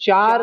4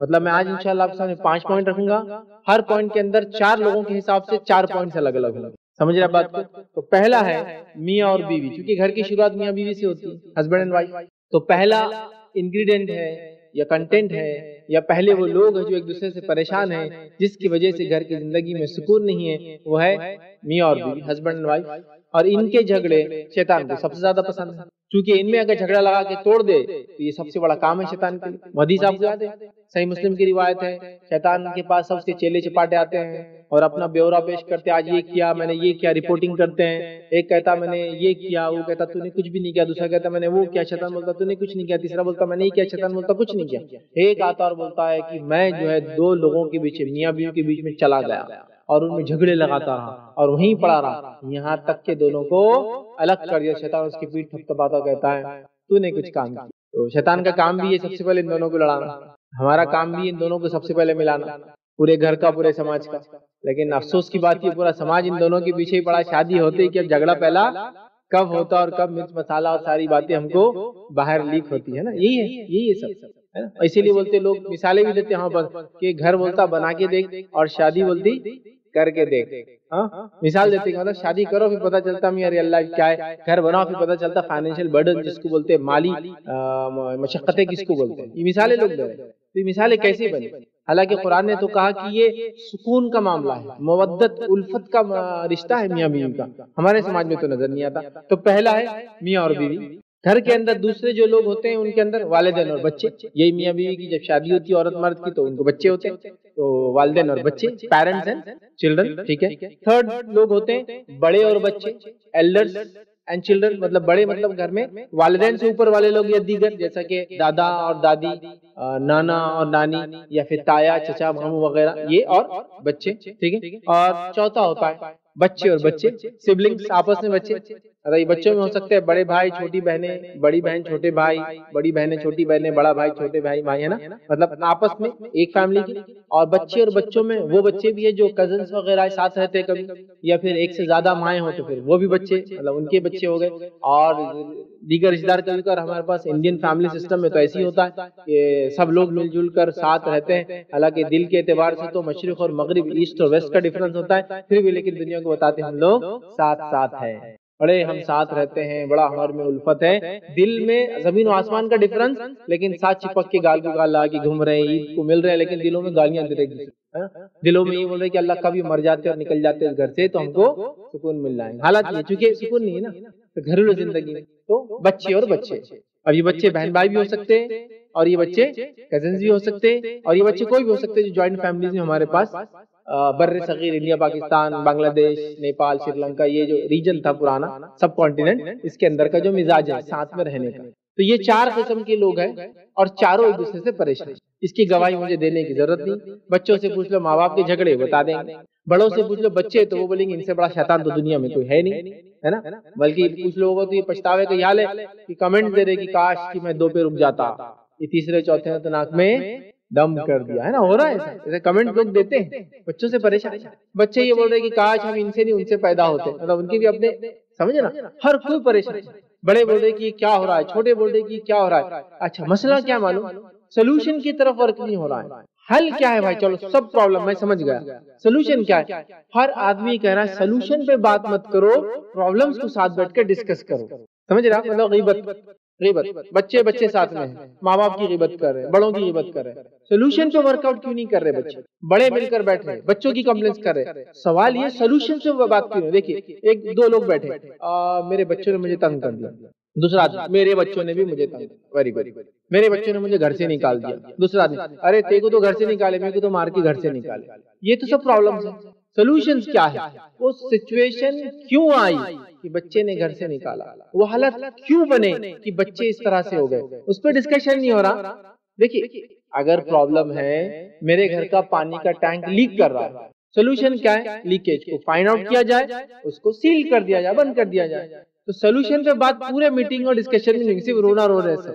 مطلب میں آج انشاءاللہ آپ کے سامنے 5 پوائنٹ رکھوں گا، ہر پوائنٹ کے اندر 4 لوگوں کے حساب سے 4 پوائنٹ الگ الگ ہوں گے، سمجھ رہے بات کو؟ تو پہلا ہے میاں اور بیوی، کیونکہ گھر کی شروعات میاں بیوی سے ہوتی ہے، ہسبینڈ اینڈ وائف۔ تو پہلا انگریڈینٹ ہے یا کنٹینٹ ہے یا پہلے وہ لوگ ہیں جو ایک دوسرے سے پریشان ہیں، جس کی وجہ سے گھر کی زندگی میں سکون نہیں ہے، وہ ہے میاں اور بیوی، ہسبینڈ اینڈ وائف۔ اور ان کے جھگڑے شیطان کو سب سے زیادہ پسند ہے، کیونکہ ان میں اگر جھگڑا لگا کے توڑ دے تو یہ سب سے بڑا کام ہے شیطان کے لیے۔ حدیث آپ کو یاد ہے، صحیح مسلم کی روایت ہے، شیطان کے پاس سب سے چیلے چپاٹے آتے ہیں اور اپنا بیورا پیش کرتے، آج یہ کیا، میں نے یہ کیا، رپورٹنگ کرتے ہیں۔ ایک کہتا میں نے یہ کیا، وہ کہتا تو نے کچھ بھی نہیں کیا، دوسرا کہتا میں نے وہ کیا، شیطان بولتا تو نے کچھ نہیں کیا، تیسرا بولتا میں نے یہ کیا، شیطان بولتا کچھ نہیں کیا۔ ایک آتا اور بولتا ہے کہ میں جو ہے 2 لوگوں کے بیچ، میاں بیوی کے بیچ میں چلا گیا اور ان میں جھگڑے لگاتا رہا اور وہیں پڑا رہا، یہاں تک کہ دونوں کو الگ کر دیا۔ شیطان اس کی پیٹھ تھپتھپاتا کہتا ہے تو نے کچھ کام کیا۔ تو شیطان کا کام بھی ہے سب سے پہلے ان دونوں کو لڑانا، ہمارا کام بھی ان دونوں کو سب سے پہلے ملانا، پورے گھر کا، پورے سماج کا۔ لیکن افسوس کی بات یہ پورا سماج ان دونوں کے پیچھے ہی پڑا، شادی ہوتے ہی کہ اب جھگڑا پہلا کب ہوتا اور کب مرچ مسالہ اور ساری باتیں ہم کو باہر لیک ہوتی ہے نا، یہی ہے سب ہے نا۔ اسی لیے بولتے لوگ مثالیں بھی دیتے ہاں پر کہ گھر بولتا بنا کے دیکھ اور شادی بولتی کر کے دیکھ۔ ہاں مثال دیتے کہ مطلب شادی کرو پھر پتہ چلتا میاں اللہ کیا ہے، گھر بناؤ پھر پتہ چلتا فائنینشیل برڈن جس کو بولتے ہیں، مالی مشقتیں کس کو بولتے ہیں۔ یہ مثالیں لوگ دے رہے ہیں، تو یہ مثالیں کیسے بنی؟ حالانکہ قرآن نے تو کہا کہ یہ سکون کا معاملہ ہے، مودت الفت کا رشتہ ہے میاں بیوی کا، ہمارے سماج میں تو نظر نہیں آتا۔ تو پہلا ہے میاں اور بیوی، گھر کے اندر دوسرے جو لوگ ہوتے ہیں ان کے اندر والدین اور بچے، یہی میاں بیوی کی جب شادی ہوتی ہے عورت مرد کی تو ان کو بچے ہوتے ہیں، تو والدین اور بچے، پیرنٹس اینڈ چلڈرن، ٹھیک ہے۔ تھرڈ لوگ ہوتے ہیں بڑے اور بچے، ایلڈرز اینڈ چلڈرن، مطلب بڑے مطلب گھر میں والدین سے اوپر والے لوگ یا دیگر، جیسا کہ دادا اور دادی، نانا اور نانی، یا پھر تایا چچا ماموں وغیرہ، یہ اور بچے، ٹھیک ہے۔ اور چوتھا ہوتا ہے بچے اور بچے، سبلنگز، آپس میں بچے، یہ بچوں میں ہو سکتے ہیں بڑے بھائی چھوٹی بہنیں، بڑی بہن چھوٹے بھائی، بڑی بہنیں چھوٹی بہنیں، بڑا بھائی چھوٹے بھائی، ہے نا، مطلب آپس میں ایک فیملی کی۔ اور بچے اور بچوں میں وہ بچے بھی ہیں جو کزنس وغیرہ ساتھ رہتے ہیں کبھی، یا پھر ایک سے زیادہ مائیں ہو تو پھر وہ بھی بچے، مطلب ان کے بچے ہو گئے، اور دیگر رشتہ دار کبھی کر ہمارے پاس انڈین فیملی سسٹم میں تو ایسی ہوتا ہے کہ سب لوگ مل جل کر ساتھ رہتے ہیں، حالانکہ دل کے اعتبار سے تو مشرق اور مغرب، ایسٹ اور ویسٹ کا ڈفرنس ہوتا ہے، پھر بھی لیکن دنیا کو بتاتے ہیں ہم لوگ ساتھ ساتھ ہیں، بڑے ہم ساتھ رہتے ہیں، بڑا ہمارے میں الفت ہے، دل میں زمین و آسمان کا ڈفرنس، لیکن ساتھ چپک کے گال کو گال لا کے گھوم رہے ہیں، عید کو مل رہے ہیں، لیکن دلوں میں گالیاں دے رہے ہیں، دلوں میں یہ بول رہے کہ اللہ کبھی مر جاتے اور نکل جاتے اس گھر سے تو ہم کو سکون مل رہا ہے۔ حالات یہ چونکہ سکون نہیں ہے نا، تو گھریلو زندگی میں تو بچے اور بچے، اب یہ بچے بہن بھائی بھی ہو سکتے ہیں، اور یہ بچے کزنز بھی ہو سکتے ہیں، اور یہ بچے کوئی بھی ہو سکتے ہیں جو جوائنٹ فیملیز میں ہمارے پاس بر صغیر انڈیا، پاکستان، بنگلہ دیش، نیپال، سری لنکا، یہ جو ریجن تھا پرانا سب کانٹیننٹ، اس کے اندر کا جو مزاج ہے ساتھ میں رہنے کا، تو یہ 4 قسم کے لوگ ہیں اور چاروں ایک دوسرے سے پریشان۔ اس کی گواہی مجھے دینے کی ضرورت نہیں، بچوں سے پوچھ لو ماں باپ کے جھگڑے بتا دیں گے، بڑوں سے پوچھ لو بچے تو وہ بولیں گے ان سے بڑا شیطان تو دنیا میں کوئی ہے نہیں، ہے نا، بلکہ کچھ لوگوں کو تو یہ پچھتاوے کا حال ہے کہ کمنٹ دے رہے کہ کاش کہ میں 2 پہ رک جاتا، یہ تیسرے چوتھے نے تو ناک میں دم کر دیا، ہے نا، ہو رہا ہے ایسا کمنٹ لوگ دیتے ہیں، بچوں سے پریشان، بچے یہ بول رہے کہ کاش ہم ان سے نہیں ان سے پیدا ہوتے، مطلب ان کے بھی اپنے، سمجھے نا، ہر کوئی پریشان، بڑے بول رہے کہ یہ کیا ہو رہا ہے، چھوٹے بول رہے کہ یہ کیا ہو رہا ہے، اچھا مسئلہ کیا معلوم، سولوشن کی طرف ورک نہیں ہو رہا ہے، حل کیا ہے بھائی، چلو سب پرابلم میں سمجھ گیا، سولوشن کیا ہے، ہر آدمی کہہ رہا ہے سولوشن پہ بات مت کرو، پرابلمز کو ساتھ بیٹھ کے ڈسکس کرو، سمجھ رہا، مطلب غیبت، بچے ساتھ میں ہیں، ماں باپ کی غیبت کر رہے ہیں، بڑوں کی غیبت کر رہے ہیں، سولوشن پہ ورک آؤٹ کیوں نہیں کر رہے بچے، بڑے مل کر بیٹھ رہے بچوں کی کمپلینس کر رہے، سوال یہ سولوشن سے بات کیوں، دیکھیے 1-2 لوگ بیٹھے، میرے بچوں نے مجھے تنگ کر دیا، دوسرا آدمی میرے بچوں نے بھی مجھے تنگ، ویری گڈ، میرے بچوں نے مجھے گھر سے نکال دیا، دوسرا آدمی ارے تیرے کو تو گھر سے نکالے، میرے کو تو مار کے گھر سے نکالے، یہ تو سب پرابلمز ہیں، سولوشنز کیا ہے، وہ سچویشن کیوں آئی کہ بچے نے گھر سے نکالا، وہ حالت کیوں بنے کہ بچے اس طرح سے ہو گئے، اس پہ ڈسکشن نہیں ہو رہا۔ دیکھیے اگر پرابلم ہے میرے گھر کا پانی کا ٹینک لیک کر رہا ہے، سولوشن کیا ہے، لیکیج کو فائنڈ آؤٹ کیا جائے، اس کو سیل کر دیا جائے، بند کر دیا جائے، تو سولوشن پہ بات پورے میٹنگ اور ڈسکشن میں نہیں، صرف رونا رو رہے سب،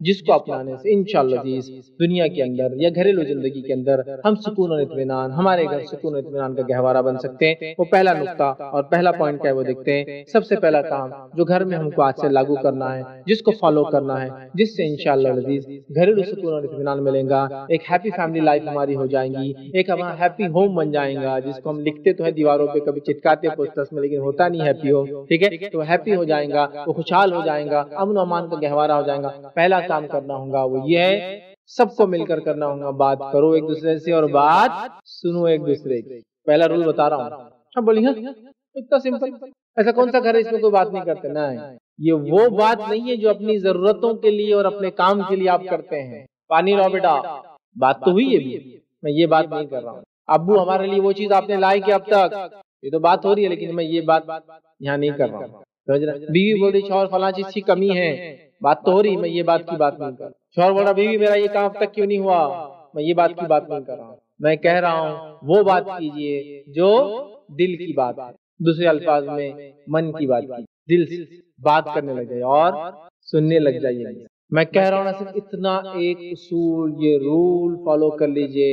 جس کو اپنانے سے انشاءاللہ عزیز دنیا کے اندر یا گھریلو زندگی کے اندر ہم سکون اور اطمینان، ہمارے گھر سکون اور اطمینان کا گہوارہ بن سکتے ہیں۔ وہ پہلا نقطہ اور پہلا پوائنٹ کیا ہے وہ دیکھتے ہیں۔ سب سے پہلا کام جو گھر میں ہم کو آج سے لاگو کرنا ہے، جس کو فالو کرنا ہے، جس سے انشاءاللہ عزیز گھریلو سکون اور اطمینان ملیں گا، ایک ہیپی فیملی لائف ہماری ہو جائیں گی، ایک ہمارا ہیپی ہوم بن جائے گا، جس کو ہم لکھتے تو ہے دیواروں پہ، کبھی چپکاتے پوسٹرز میں، لیکن ہوتا نہیں ہیپی ہو، ٹھیک ہے؟ تو ہیپی ہو جائیں گا، وہ خوشحال ہو جائیں گا، امن و امان کا گہوارہ ہو جائے گا۔ پہلا کام کرنا ہوگا وہ یہ ہے، سب کو مل کر کرنا ہوگا، بات کرو ایک دوسرے سے اور بات سنو ایک دوسرے کی۔ پہلا رول بتا رہا ہوں، ہم بولیں گے اتنا سمپل، ایسا کون سا گھر ہے اس میں کوئی بات نہیں کرتے؟ نہیں، یہ وہ بات نہیں ہے جو اپنی ضرورتوں کے لیے اور اپنے کام کے لیے آپ کرتے ہیں۔ پانی لاؤ بیٹا، بات تو ہوئی ہے بھی، میں یہ بات نہیں کر رہا ہوں۔ ابو ہمارے لیے وہ چیز آپ نے لائی کہ اب تک، یہ تو بات ہو رہی ہے، لیکن میں یہ بات یہاں نہیں کر رہا ہوں۔ بیوی بول رہی شوہر فلاں چیز کی کمی ہے، بات تو ہو رہی ہے، میں یہ بات کی بات نہیں کر رہا۔ شوہر بول رہا بیوی میرا یہ کام اب تک کیوں نہیں ہوا، میں یہ بات کی بات نہیں کر رہا ہوں۔ میں کہہ رہا ہوں وہ بات کیجئے جو دل کی بات ہے، دوسرے الفاظ میں من کی بات کی، دل سے بات کرنے لگ جائے اور سننے لگ جائیے۔ میں کہہ رہا ہوں صرف اتنا ایک اصول، یہ رول فالو کر لیجئے،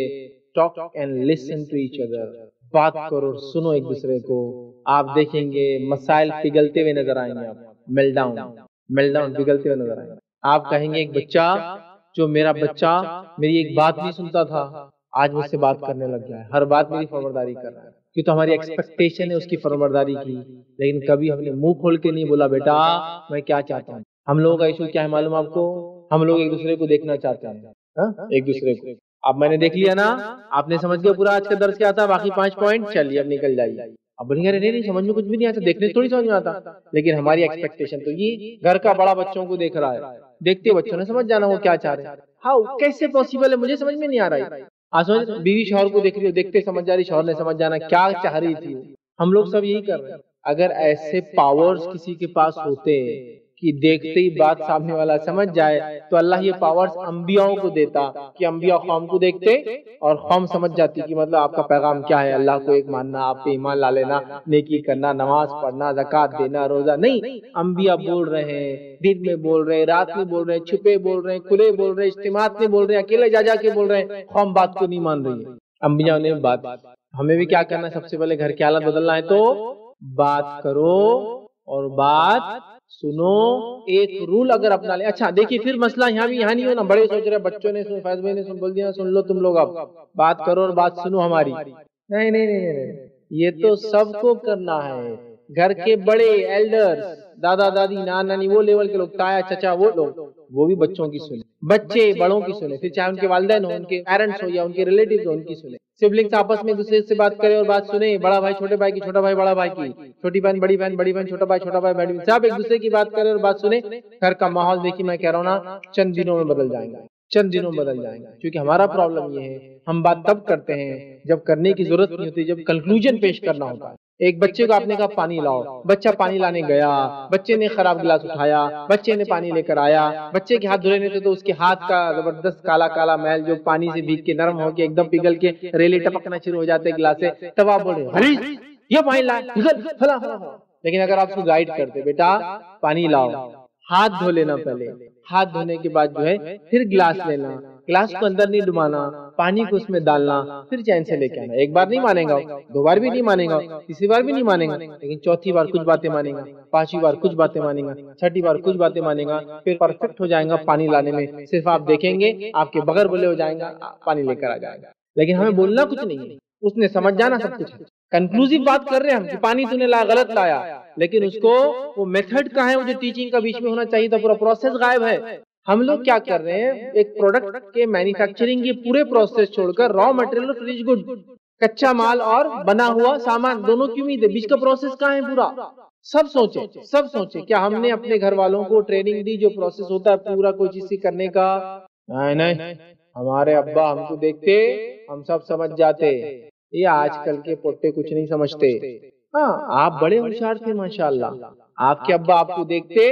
talk and listen to each other, بات کرو اور سنو ایک دوسرے کو۔ آپ دیکھیں گے مسائل پگھلتے ہوئے نظر آئیں گے، آپ میل ڈاؤن پگھلتے ہوئے نظر آئیں گے۔ آپ کہیں گے ایک بچہ جو میرا بچہ میری ایک بات نہیں سنتا تھا، آج مجھ سے بات کرنے لگ گیا ہے، ہر بات میری فرمانبرداری کر رہا ہے، کہ تو ہماری ایکسپیکٹیشن ہے اس کی فرمانبرداری کی، لیکن کبھی ہم نے منہ کھول کے نہیں بولا بیٹا میں کیا چاہتا ہوں۔ ہم لوگوں کا ایشو کیا ہے معلوم آپ کو؟ ہم لوگ ایک دوسرے کو دیکھنا چاہتے ہیں، ایک دوسرے کو۔ اب میں نے دیکھ لیا نا، آپ نے سمجھ گیا پورا آج کا درس کیا تھا، باقی 5 پوائنٹ چلیے اب نکل جائیے۔ اب بولیں گے نہیں سمجھ میں کچھ بھی نہیں آتا، دیکھنے تھوڑی سمجھ میں آتا، لیکن ہماری ایکسپیکٹیشن تو یہ گھر کا بڑا بچوں کو دیکھ رہا ہے، دیکھتے بچوں نے سمجھ جانا وہ کیا چاہ رہے ہیں۔ ہاؤ کیسے پاسبل ہے، مجھے سمجھ میں نہیں آ رہا ہے۔ سمجھ بیوی شوہر کو دیکھ رہی ہو، دیکھتے سمجھ جا رہی، شوہر نے سمجھ جانا کیا چاہ رہی تھی۔ ہم لوگ سب یہی کر رہے ہیں۔ اگر ایسے پاورز کسی کے پاس ہوتے کہ دیکھتے ہی بات سامنے والا سمجھ جائے، تو اللہ یہ پاورز انبیاءوں کو دیتا کہ انبیاء قوم کو دیکھتے اور قوم سمجھ جاتی کہ مطلب آپ کا پیغام کیا ہے، اللہ کو ایک ماننا، آپ پہ ایمان لا لینا، نیکی کرنا، نماز پڑھنا، زکوٰۃ دینا، روزہ نہیں۔ انبیاء بول رہے ہیں، دن میں بول رہے ہیں، رات میں بول رہے ہیں، چھپے بول رہے ہیں، کھلے بول رہے ہیں، اجتماعات میں بول رہے ہیں، اکیلے جا جا کے بول رہے ہیں، قوم بات کو نہیں مان رہی ہے۔ انبیاء نے بات، ہمیں بھی کیا کرنا ہے، سب سے پہلے گھر کی حالت بدلنا ہے تو بات کرو اور بات سنو، ایک رول اگر اپنا لیں۔ اچھا دیکھیے پھر مسئلہ یہاں نہیں ہونا، بڑے سوچ رہے بچوں نے سن، فیض بھائی نے سن، بول دیا سن لو تم لوگ، اب بات کرو اور بات سنو ہماری۔ نہیں، یہ تو سب کو کرنا ہے، گھر کے بڑے ایلڈر، دادا دادی، نانا نانی، وہ لیول کے لوگ، تایا چچا، وہ لوگ، وہ بھی بچوں کی سنیں، بچے بڑوں کی سنیں، پھر چاہے ان کے والدین ہو، ان کے پیرنٹس ہو یا ان کے ریلیٹیوز ہو، ان کی سنیں۔ سبلنگز آپس میں دوسرے سے بات کرے اور بات سنیں، بڑا بھائی چھوٹے بھائی کی، چھوٹا بھائی بڑا بھائی کی، چھوٹی بہن بڑی بہن، بڑی بہن چھوٹا بھائی بڑی بہن، سب ایک دوسرے کی بات کرے اور بات سنیں۔ گھر کا ماحول دیکھیے، میں کہہ رہا ہوں نا، چند دنوں میں بدل جائیں گے، چند دنوں میں بدل جائیں گے، کیونکہ ہمارا پرابلم یہ ہے، ہم بات تب کرتے ہیں جب کرنے کی ضرورت نہیں ہوتی، جب کنکلوژن پیش کرنا ہوتا ہے۔ ایک بچے کو آپ نے کہا پانی لاؤ، بچہ پانی لانے گیا، بچے نے خراب گلاس اٹھایا، بچے نے پانی لے کر آیا، بچے کے ہاتھ دھلے نہیں تھے تو اس کے ہاتھ کا زبردست کالا کالا میل جو پانی سے بھیگ کے نرم ہو کے ایک دم پگھل کے ریلے ٹپکنا شروع ہو جاتے گلاس سے، تب آپ بول رہے ہیں یہ پانی لا فلاں۔ لیکن اگر آپ اس کو گائیڈ کرتے، بیٹا پانی لاؤ، ہاتھ دھو لینا، پہلے ہاتھ دھونے کے بعد جو ہے پھر گلاس لینا، گلاس کو اندر نہیں ڈبانا، پانی کو اس میں ڈالنا، پھر چین سے لے کے آنا۔ ایک بار نہیں مانے گا، 2 بار بھی نہیں مانے گا، تیسری بار بھی نہیں مانے گا، لیکن چوتھی بار کچھ باتیں مانے گا، 5ویں بار کچھ باتیں مانے گا، 6ٹھی بار کچھ باتیں مانے گا، پھر پرفیکٹ ہو جائے گا پانی لانے میں۔ صرف آپ دیکھیں گے آپ کے بغیر بولے ہو جائیں گا، پانی لے کر آ جائے گا، لیکن ہمیں بولنا کچھ نہیں ہے، اس نے سمجھ جانا سب کچھ ہے۔ کنکلوزیو بات کر رہے ہیں ہم کہ پانی تو نے لایا، غلط لایا، لیکن اس کو وہ میتھڈ کا ہے، وہ جو ٹیچنگ کا بیچ میں ہونا چاہیے تھا، پورا پروسیس غائب ہے۔ ہم لوگ کیا کر رہے ہیں، ایک پروڈکٹ کے مینوفیکچرنگ کے پورے پروسیس چھوڑ کر را مٹیریل اور فنش گڈ، کچا مال اور بنا ہوا سامان، دونوں کی امید ہے، بیچ کا پروسیس کہاں ہے پورا؟ سب سوچیں کیا ہم نے اپنے گھر والوں کو ٹریننگ دی جو پروسیس ہوتا ہے پورا کوئی چیز سے کرنے کا؟ نہیں، ہمارے ابا ہم کو دیکھتے ہم سب سمجھ جاتے، یہ آج کل کے پوٹے کچھ نہیں سمجھتے۔ ہاں آپ بڑے ہوشیار تھے ماشاءاللہ، آپ کے ابا آپ کو دیکھتے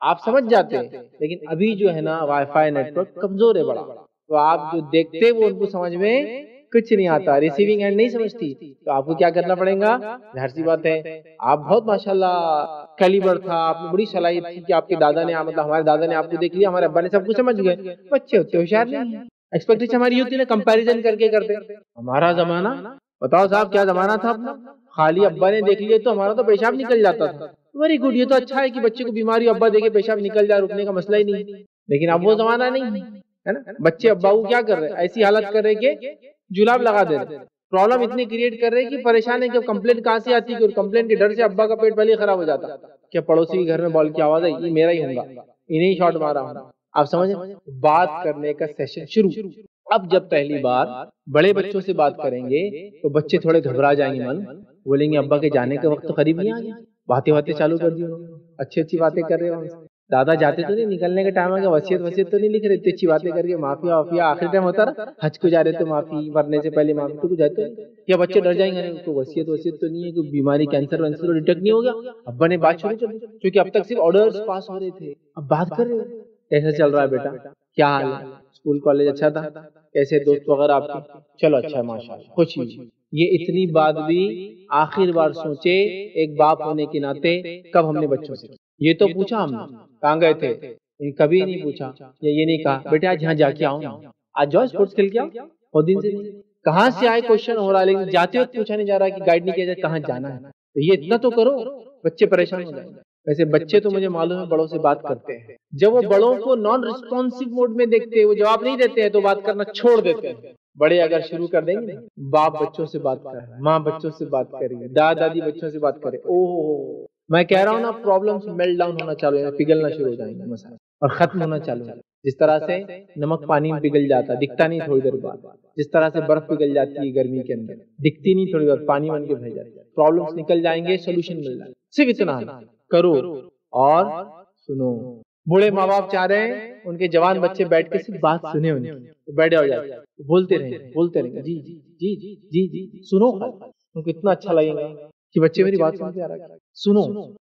آپ سمجھ جاتے، لیکن ابھی جو ہے نا وائی فائی نیٹ ورک کمزور ہے بڑا، تو آپ جو دیکھتے وہ ان کو سمجھ میں کچھ نہیں آتا، ریسیونگ اینڈ نہیں سمجھتی، تو آپ کو کیا کرنا پڑے گا؟ ظاہر سی بات ہے آپ بہت ماشاءاللہ کیلیبر تھا، آپ نے بڑی صلاحیت تھی کہ آپ کے دادا نے مطلب ہمارے دادا نے آپ کو دیکھ لیا، ہمارے ابا نے سب کچھ سمجھ گئے. بچے ہوتے ہوشیار نہیں ہیں، ایکسپیکٹیشن ہماری ہوتی ہے کمپیریزن کر کے کرتے. ہمارا زمانہ بتاؤ صاحب کیا زمانہ تھا اپنا، خالی ابا نے دیکھ لیا تو ہمارا تو پیشاب نکل جاتا تھا. ویری گڈ، یہ تو اچھا ہے کہ بچے کو بیماری ابا دیکھے پیشاب نکل جائے، رکنے کا مسئلہ ہی نہیں. لیکن اب وہ زمانہ نہیں ہے نا. بچے ابا کو کیا کر رہے، ایسی حالت کر رہے کہ جلاب لگا دے رہے، پرابلم اتنی کریٹ کر رہے کہ پریشان ہے کہ کمپلینٹ کہاں سے آتی، کہ کمپلینٹ کے ڈر سے ابا کا پیٹ پہلے ہی خراب ہو جاتا کہ پڑوسی کے گھر میں بال کی آواز ہے، یہ میرا ہی ہوگا، انہیں شاٹ مارا ہوں. آپ سمجھیں، بات کرنے کا سیشن شروع. اب جب پہلی بار بڑے بچوں سے بات کریں گے تو بچے تھوڑے گھبرا جائیں گے، من بولیں گے ابا کے جانے کا وقت تو قریب نہیں آ گیا، باتیں چالو کر دی انہوں نے، اچھی اچھی باتیں کر رہے ہیں. دادا جاتے تو نہیں، نکلنے کا ٹائم آ گیا، وصیت تو نہیں لکھ رہے، اتنی اچھی باتیں کر کے معافیا وافیا، آخری ٹائم ہوتا رہا حج کو جا رہے تو معافی، مرنے سے پہلے معافی، تو کچھ جاتے یا بچے ڈر جائیں گے، کوئی وصیت تو نہیں ہے، کوئی بیماری کینسر وینسر ڈیٹیکٹ نہیں ہو گیا. ابا نے بات شروع کر دی کیونکہ اب تک صرف آرڈرز پاس ہو رہے تھے، اب بات کر رہے ہو. کیسا چل رہا ہے بیٹا، کیا حال ہے، اسکول کالج اچھا تھا، کیسے دوست وغیرہ آپ کے، چلو اچھا ہے ماشاءاللہ، خوشی. یہ اتنی بات بھی آخر بار سوچے ایک باپ ہونے کے ناطے کب ہم نے بچوں سے یہ تو پوچھا، ہم کہاں گئے تھے، کبھی نہیں پوچھا، یا یہ نہیں کہا بیٹا آج یہاں جا کے آؤ، آج جاؤ اسپورٹس کھیل کے آؤ، بہت دن سے نہیں. کہاں سے آئے کوشچن ہو رہا ہے، لیکن جاتے وقت پوچھا نہیں جا رہا کہ گائیڈ نہیں کیا جائے کہاں جانا ہے. تو یہ اتنا تو کرو، بچے پریشان ہو جائیں گے. ویسے بچے تو مجھے معلوم ہے بڑوں سے بات کرتے ہیں، جب وہ بڑوں کو نان ریسپونسو موڈ میں دیکھتے ہیں، وہ جواب نہیں دیتے ہیں تو بات کرنا چھوڑ دیتے ہیں. بڑے اگر شروع کر دیں گے، باپ بچوں سے بات کرے، ماں بچوں سے بات کرے، دادا دادی بچوں سے بات کرے، اوہ میں کہہ رہا ہوں نا پرابلمز میلٹ ڈاؤن ہونا چالو ہے، پگھلنا شروع ہو جائیں گے مسائل اور ختم ہونا چالو ہے. جس طرح سے نمک پانی میں پگھل جاتا، دکھتا نہیں تھوڑی دیر بعد، جس طرح سے برف پگھل جاتی ہے گرمی کے اندر، دکھتی نہیں تھوڑی دیر، پانی بن کے بھر جاتی ہے، پرابلمز نکل جائیں گے، سولوشن مل جائے گا. صرف اتنا کرو اور سنو. بوڑھے ماں باپ چاہ رہے ہیں ان کے جوان بچے بیٹھ کے صرف بات سنے، ان کی بیٹھے ہو جاتے بولتے رہیں جی جی جی جی جی سنو. ان کو اتنا اچھا لگے گا کہ بچے میری بات سنتے آ رہا ہے، سنو.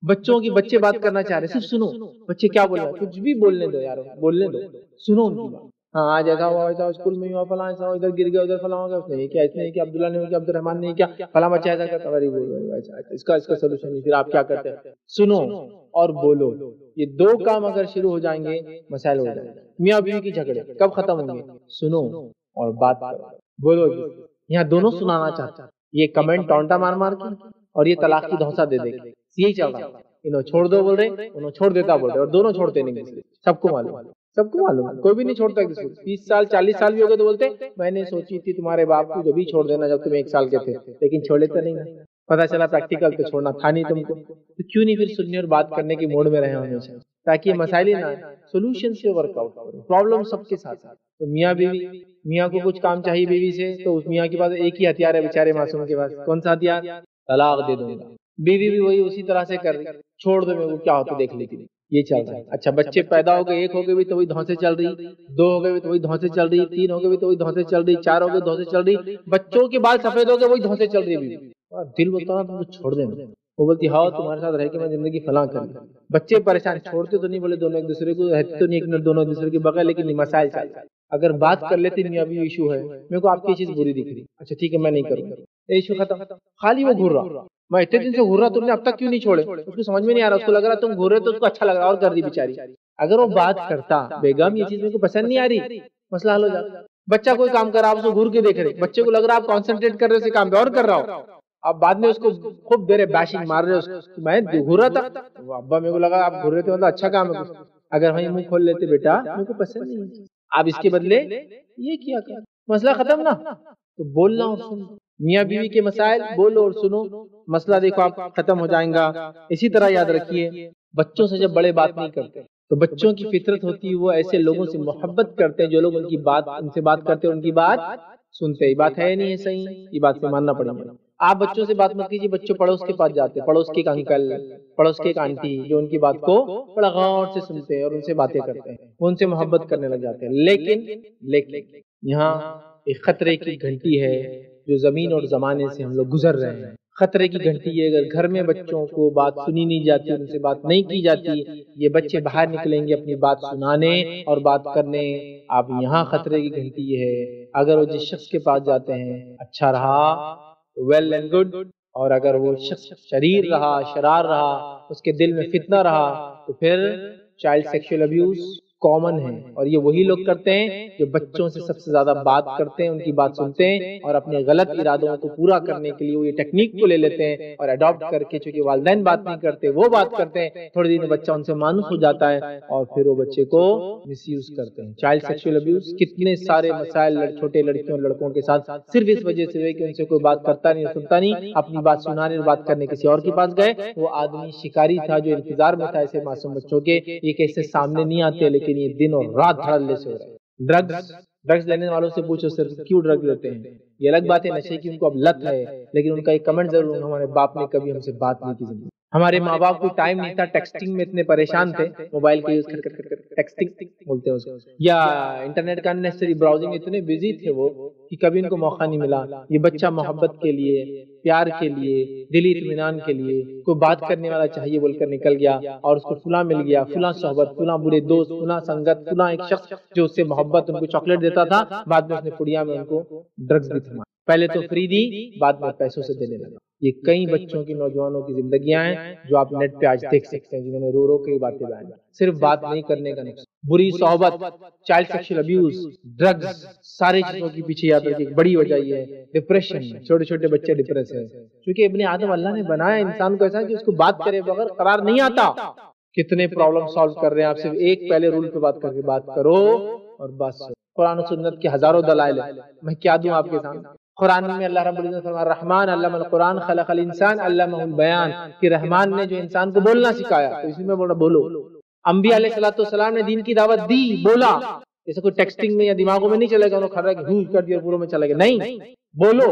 بچوں کی بچے بات کرنا چاہ رہے صرف سنو. بچے کیا بول رہے ہیں کچھ بھی بولنے دو یار، بولنے دو، سنو ان کی بات. ہاں آج ایسا ہوا ویسا اسکول میں ہوا، فلاں ایسا ادھر گر گیا، ادھر فلاں ہو گیا، اس نے کیا، اس نے کیا، عبداللہ نے کیا، عبد الرحمان نے کیا، فلاں بچہ ایسا کرتا، ویری گڈ، اس کا سولوشن نہیں. پھر آپ کیا کرتے ہیں، سنو اور بولو. یہ دو کام اگر شروع ہو جائیں گے مسائل ہو جائیں گے. میاں بیوی کی جھگڑے کب ختم ہوں گے، سنو اور بات کرو، بولو. یہاں دونوں سنانا چاہتا، یہ کمنٹ ٹونٹا مار مار کے اور یہ طلاق کی دھوسا دے دے کے یہی چل رہا. انہوں چھوڑ دو بول رہے، انہوں چھوڑ دیتا بول رہے، اور دونوں چھوڑتے نہیں. سب کو معلوم کوئی بھی نہیں چھوڑتا کسی کو. 30 سال 40 سال بھی ہو گئے تو بولتے میں نے سوچی تھی تمہارے باپ کو جب بھی چھوڑ دینا جب تم 1 سال کے تھے، لیکن چھوڑے تو نہیں. پتا چلا پریکٹیکل تو چھوڑنا تھا نہیں تم کو، تو کیوں نہیں پھر سننے اور بات کرنے کے موڈ میں رہے ہمیشہ، تاکہ یہ مسائل ہی نہ سولوشن سے ورک آؤٹ کرو. پرابلم سب کے ساتھ. تو میاں بیوی، میاں کو کچھ کام چاہیے بیوی سے تو اس میاں کے پاس ایک ہی ہتھیار ہے بیچارے معصوم کے پاس، کون سا ہتھیار، طلاق دے دوں گا. بیوی بھی وہی اسی طرح سے کر رہی، چھوڑ دو میرے کو کیا ہوتا دیکھ لیتی. یہ چل رہا ہے. اچھا بچے پیدا ہو گئے، 1 ہو گئے بھی تو وہی دھوسے چل رہی، 2 ہو گئے بھی تو وہی دھوسے چل رہی، 3 ہو گئے بھی تو وہی دھوسے چل رہی، 4 ہو گئے دھوسے چل رہی. بچوں کے بال سفید ہو گئے وہی دھوسے چل رہی. دل بولتا نا تم چھوڑ دیں، وہ بولتی ہاں تمہارے ساتھ رہ کے میں زندگی فلاں کر لوں. بچے پریشان، چھوڑتے تو نہیں بولے دونوں ایک دوسرے کو، رہتے تو نہیں ایک منٹ دونوں ایک دوسرے کے بغیر، لیکن مسائل چلتا ہے. اگر بات کر لیتے میاں بھی ایشو ہے، میرے کو آپ کی چیز بری دکھ رہی، اچھا ٹھیک ہے میں نہیں کروں گا، ایشو ختم. خالی وہ گھور رہا، میں اتنے دن سے گھور رہا، تم نے اب تک کیوں نہیں چھوڑے، اس کو سمجھ میں نہیں آ رہا، اس کو لگ رہا تم گھور رہے تو اس کو اچھا لگ رہا اور کر دی بیچاری. اگر وہ بات کرتا بیگم یہ چیز میرے کو پسند نہیں آ رہی، مسئلہ حل ہو جاتا. بچہ کوئی کام کر رہا آپ اس کو گھور کے دیکھ رہے، بچے کو لگ رہا آپ کانسنٹریٹ کر رہے اسے کام پہ اور کر رہا ہو، اب بعد میں اس کو خوب دے رہے بیشنگ مار رہے اس کو، میں گھور رہا تھا ابا میرے کو لگا آپ گھور رہے تھے، مطلب اچھا کام ہے. اگر وہیں منہ کھول لیتے بیٹا میرے کو پسند نہیں ہے، آپ اس کے بدلے یہ کیا کر، مسئلہ ختم نا. تو بولنا اور سننا، میاں بیوی کے مسائل بولو اور سنو، مسئلہ دیکھو آپ ختم ہو جائیں گا. اسی طرح یاد رکھیے بچوں سے جب بڑے بات نہیں کرتے تو بچوں کی فطرت ہوتی ہے وہ ایسے لوگوں سے محبت کرتے ہیں جو لوگ ان کی بات، ان سے بات کرتے ہیں ان کی بات سنتے. یہ بات ہے نہیں ہے صحیح، یہ بات سے ماننا پڑے گا. آپ بچوں سے بات مت کیجیے، بچوں پڑوس کے پاس جاتے، پڑوس کے ایک انکل، پڑوس کے ایک آنٹی جو ان کی بات کو بڑا غور سے سنتے ہیں اور ان سے باتیں کرتے ہیں، ان سے محبت کرنے لگ جاتے ہیں. لیکن یہاں ایک خطرے کی گھنٹی ہے جو زمین اور زمانے سے ہم لوگ گزر رہے ہیں. خطرے کی گھنٹی ہے، اگر گھر میں بچوں کو بات سنی نہیں جاتی، ان سے بات نہیں کی جاتی، یہ بچے باہر نکلیں گے اپنی بات سنانے اور بات کرنے، اب یہاں خطرے کی گھنٹی یہ ہے، اگر وہ جس شخص کے پاس جاتے ہیں اچھا رہا ویل اینڈ گڈ، اور اگر وہ شخص شریر رہا، شرار رہا، اس کے دل میں فتنہ رہا، تو پھر چائلڈ سیکشل ابیوز کامن ہے، اور یہ وہی لوگ کرتے ہیں جو بچوں سے سب سے زیادہ بات کرتے ہیں، ان کی بات سنتے ہیں، اور اپنے غلط ارادوں کو پورا کرنے کے لیے وہ یہ ٹیکنیک کو لے لیتے ہیں اور اڈاپٹ کر کے، چونکہ والدین بات نہیں کرتے وہ بات کرتے ہیں، تھوڑے دن بچہ ان سے مانوس ہو جاتا ہے اور پھر وہ بچے کو مس یوز کرتے ہیں۔ چائلڈ سیکشل ابیوز کتنے سارے مسائل چھوٹے لڑکیوں اور لڑکوں کے ساتھ صرف اس وجہ سے ہوئے کہ ان سے کوئی بات کرتا نہیں، سنتا نہیں، اپنی بات سنانے اور بات کرنے کسی اور کے پاس گئے، وہ آدمی شکاری تھا جو انتظار میں تھا ایسے معصوم بچوں کے، یہ کیسے سامنے نہیں آتے، لیکن یہ دن اور رات دھڑلے سے ہو رہے ہیں۔ ڈرگز لینے والوں سے پوچھو صرف کیوں ڈرگ لیتے ہیں، یہ الگ بات ہے نشے کی ان کو اب لت ہے، لیکن ان کا ایک کمنٹ ضرور، ہمارے باپ نے کبھی ہم سے بات نہیں کی زندگی، ہمارے ماں باپ کو ٹائم نہیں تھا، ٹیکسٹنگ میں اتنے پریشان تھے، موبائل کا یوز کر ٹیکسٹنگ بولتے ہیں اس کو، یا انٹرنیٹ کا اننیسری براؤزنگ، اتنے بزی تھے وہ کہ کبھی ان کو موقع نہیں ملا۔ یہ بچہ محبت کے لیے، پیار کے لیے، دلی اطمینان کے لیے، کوئی بات کرنے والا چاہیے بول کر نکل گیا، اور اس کو فلاں مل گیا، فلاں صحبت، فلاں برے دوست، فلاں سنگت، فلاں ایک شخص جو اس سے محبت، ان کو چاکلیٹ دیتا تھا، بعد میں اس نے پڑیا میں ان کو ڈرگز بھی تھما، پہلے تو فری دی، بعد میں پیسوں سے دینے لگا۔ یہ کئی بچوں کی، نوجوانوں کی زندگیاں ہیں جو آپ نیٹ پہ آج دیکھ سکتے ہیں، جنہوں نے رو رو کے باتیں بیان کی، صرف بات نہیں کرنے کا نقصان، بری صحبت، چائلڈ سیکشل ابیوز، ڈرگز، ساری چیزوں کی پیچھے یاد رکھیے ایک بڑی وجہ یہ ہے ڈپریشن، چھوٹے چھوٹے بچے ڈپریس ہیں، کیونکہ ابن آدم اللہ نے بنایا انسان کو ایسا کہ اس کو بات کرے بغیر قرار نہیں آتا۔ کتنے پرابلم سالو کر رہے ہیں آپ، صرف ایک پہلے رول پہ بات کر کے بات کرو اور بس۔ قرآن و سنت کے ہزاروں دلائل ہیں، میں کیا دوں آپ کے سامنے۔ قرآن میں اللہ رب العزت فرمایا الرحمن علم القرآن خلق الانسان علمہ البیان، کہ رحمان نے جو انسان کو بولنا سکھایا، تو اسی میں بولا بولو۔ انبیاء علیہ السلام نے دین کی دعوت دی، بولا، جیسے کوئی ٹیکسٹنگ میں یا دماغوں میں نہیں چلے گا، انہوں کھڑا ہے کہ ہوں کر دیا پوروں میں چلے گا، نہیں، بولو۔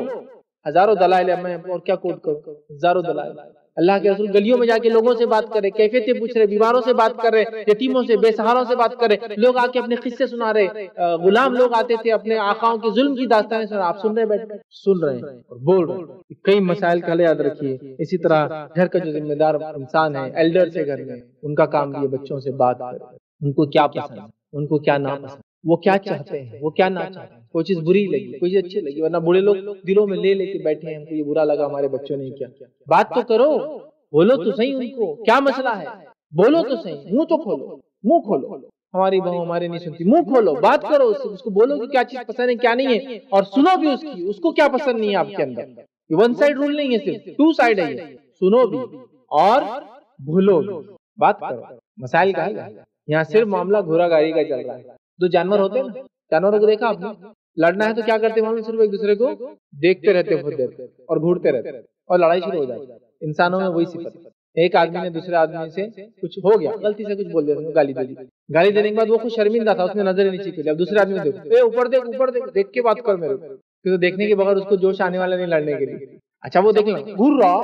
ہزاروں دلائل ہے، میں اور کیا کوٹ کروں، ہزاروں دلائل۔ اللہ کے رسول گلیوں میں جا کے لوگوں سے بات کر رہے، کیفیتیں پوچھ رہے، بیماروں سے بات کر رہے، یتیموں سے، بے سہاروں سے بات کر رہے، لوگ آ کے اپنے قصے سنا رہے، غلام لوگ آتے تھے اپنے آقاؤں کے ظلم کی داستانیں سنا، آپ سن رہے بیٹھ کر، سن رہے ہیں اور بول رہے ہیں۔ کئی مسائل کا یاد رکھیے۔ اسی طرح گھر کا جو ذمہ دار انسان ہے، ایلڈر سے گھر میں، ان کا کام بھی ہے بچوں سے بات کرے، ان کو کیا پسند ہے، ان کو کیا ناپسند، وہ کیا چاہتے ہیں، وہ کیا نہ چاہتے ہیں، کوئی چیز بری لگی، کوئی چیز اچھی لگی، ورنہ بڑے لوگ دلوں میں لے کے بیٹھے ہیں، ہم کو یہ برا لگا ہمارے بچوں نے کیا، بات تو کرو، بولو تو صحیح، ان کو کیا مسئلہ ہے، بولو تو صحیح، منہ تو کھولو، منہ کھولو، ہماری بہو ہمارے نہیں سنتی، منہ کھولو، بات کرو اس سے، اس کو بولو کہ کیا چیز پسند ہے کیا نہیں ہے، اور سنو بھی اس کی، اس کو کیا پسند نہیں ہے آپ کے اندر، یہ ون سائڈ رول نہیں ہے، صرف ٹو سائڈ ہے، یہ سنو بھی اور بھولو بھی، بات کرو۔ مسائل کا ہے یہاں صرف معاملہ گھوڑا گاڑی کا چل رہا ہے۔ جو جانور ہوتے ہیں نا، جانوروں کو دیکھا آپ نے، لڑنا ہے تو کیا کرتے ہیں، صرف ایک دوسرے کو دیکھتے رہتے ہیں، خود اور گھورتے رہتے ہیں اور لڑائی شروع ہو جاتی ہے۔ انسانوں میں وہی صفت ہے، ایک آدمی نے دوسرے آدمی سے کچھ ہو گیا، غلطی سے کچھ بول دیا، گالی دے دی، گالی دینے کے بعد وہ خود شرمندہ تھا، اس نے نظر نیچے کی لی، اب دوسرے آدمی دیکھو، اے اوپر دیکھ، اوپر دیکھ، دیکھ کے بات کر میرے کو، تو دیکھنے کے بغیر اس کو جوش آنے والا نہیں لڑنے کے لیے۔ اچھا وہ دیکھ لیں، گھور رہا،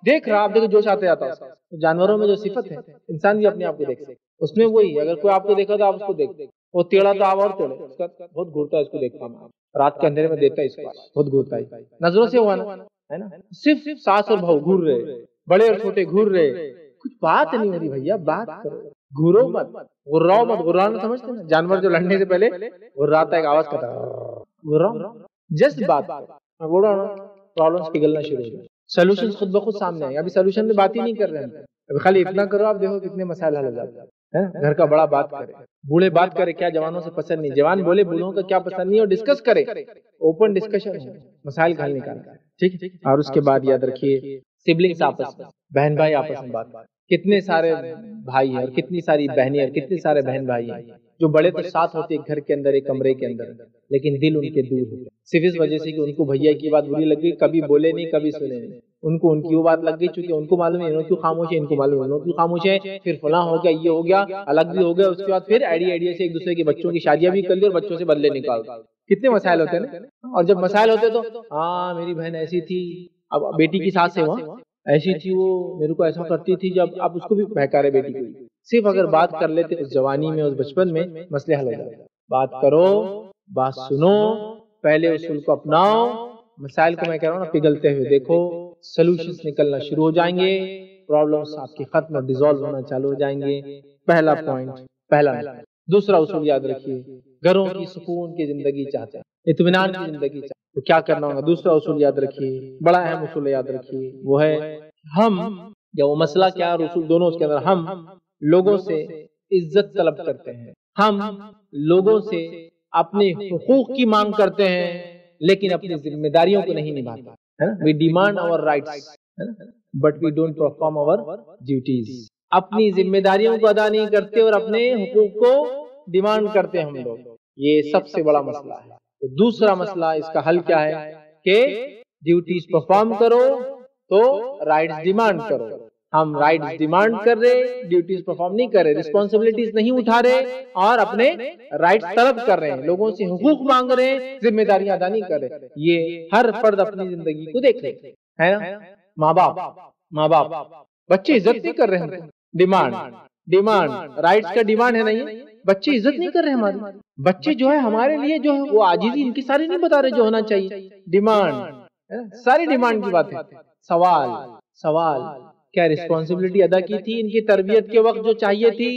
دیکھ رہا، اب دیکھو جوش آتے جاتا ہے۔ جانوروں میں جو صفت ہے، انسان بھی اپنے آپ کو دیکھ سکتے، اس میں وہی، اگر کوئی آپ کو دیکھا تو آپ اس کو دیکھتے، وہ ٹیڑھا تو آپ اور ٹیڑھے، اس کا بہت گھورتا ہے، اس کو دیکھتا ہوں، رات کے اندھیرے میں دیکھتا ہے اس کو، بہت گھورتا ہے، نظروں سے ہوا نا، ہے نا، صرف ساس اور بہو گھور رہے، بڑے اور چھوٹے گھور رہے، کچھ بات نہیں ہو رہی، بھیا بات کرو، گھورو مت، غراؤ مت، غرانا سمجھتے ہیں جانور جو لڑنے سے پہلے غراتا ہے، ایک آواز کرتا ہے، غراؤ، جسٹ بات کرو، بول رہا ہوں پرابلمز پگھلنا شروع ہو جائے، سولوشن خود بخود سامنے آئے، ابھی سولوشن میں بات ہی نہیں کر رہے ہیں، ابھی خالی اتنا کرو، آپ دیکھو کتنے مسائل حل ہو جاتے ہیں۔ گھر کا بڑا بات کرے، بوڑھے بات کرے، کیا جوانوں سے پسند نہیں، جوان بولے بوڑھوں کا کیا پسند نہیں، اور ڈسکس کرے، اوپن ڈسکشن ہو، مسائل کا حل نکالنا، ٹھیک۔ اور اس کے بعد یاد رکھیے سبلنگز آپس میں، بہن بھائی آپس میں بات، کتنے سارے بھائی ہیں اور کتنی ساری بہنیں اور کتنے سارے بہن بھائی ہیں جو بڑے تو ساتھ ہوتے گھر کے اندر، ایک کمرے کے اندر، لیکن دل ان کے دور ہوتے، صرف اس وجہ سے کہ ان کو بھیا کی بات بری لگ گئی، کبھی بولے نہیں، کبھی سنے نہیں، ان کو ان کی وہ بات لگ گئی، چونکہ ان کو معلوم ہے انہوں کیوں خاموش ہے، ان کو معلوم ہے انہوں کیوں خاموش ہے، پھر فلاں ہو گیا، یہ ہو گیا، الگ بھی ہو گیا، اس کے بعد پھر آئیڈیا سے ایک دوسرے کے بچوں کی شادیاں بھی کر لی اور بچوں سے بدلے نکال، کتنے مسائل ہوتے ہیں نا۔ اور جب مسائل ہوتے تو ہاں میری بہن ایسی تھی، اب بیٹی کی ساس ہے وہاں ایسی تھی، وہ میرے کو ایسا کرتی تھی، جب آپ اس کو بھی بہکا رہے بیٹی کو، صرف اگر بات کر لیتے اس جوانی میں، اس بچپن میں، مسئلے حل ہو جاتے۔ بات کرو، بات سنو، پہلے اصول کو اپناؤ، مسائل کو میں کہہ رہا ہوں نا پگھلتے ہوئے دیکھو، سولوشنز نکلنا شروع ہو جائیں گے، پرابلمس آپ کے ختم ڈیزالو ہونا چالو ہو جائیں گے۔ پہلا پوائنٹ، پہلا نقطہ۔ دوسرا اصول یاد رکھیے، گھروں کی سکون کی زندگی چاہتے ہیں، اطمینان کی زندگی چاہتے ہیں، تو کیا کرنا ہوگا؟ دوسرا اصول یاد رکھیے، بڑا اہم اصول یاد رکھیے، وہ ہے ہم، یا وہ مسئلہ کیا ہے اور اصول دونوں اس کے اندر، ہم لوگوں سے عزت طلب کرتے ہیں، ہم لوگوں سے اپنے حقوق کی مانگ کرتے ہیں لیکن اپنی ذمہ داریوں کو نہیں نبھاتے۔ We demand our rights but we don't perform our duties. اپنی ذمہ داریوں کو ادا نہیں کرتے اور اپنے حقوق کو ڈیمانڈ کرتے ہیں ہم لوگ، یہ سب سے بڑا مسئلہ ہے۔ تو دوسرا مسئلہ، اس کا حل کیا ہے کہ ڈیوٹیز پرفارم کرو تو رائٹس ڈیمانڈ کرو۔ ہم رائٹس ڈیمانڈ کر رہے، ڈیوٹیز پرفارم نہیں کر رہے، رسپانسبلٹیز نہیں اٹھا رہے اور اپنے رائٹس طلب کر رہے ہیں، لوگوں سے حقوق مانگ رہے ہیں، ذمہ داریاں ادا نہیں کر رہے۔ یہ ہر فرد اپنی زندگی کو دیکھ لے، ہے نا؟ ماں باپ بچے عزت نہیں کر رہے ہیں، ڈیمانڈ رائٹس کا ڈیمانڈ ہے، نہیں بچے عزت نہیں کر رہے ہماری، بچے جو ہے ہمارے لیے جو ہے وہ عاجزی ان کی ساری نہیں بتا رہے جو ہونا چاہیے، ڈیمانڈ، ساری ڈیمانڈ کی بات ہے۔ سوال کیا رسپانسبلٹی ادا کی تھی ان کی تربیت کے وقت جو چاہیے تھی؟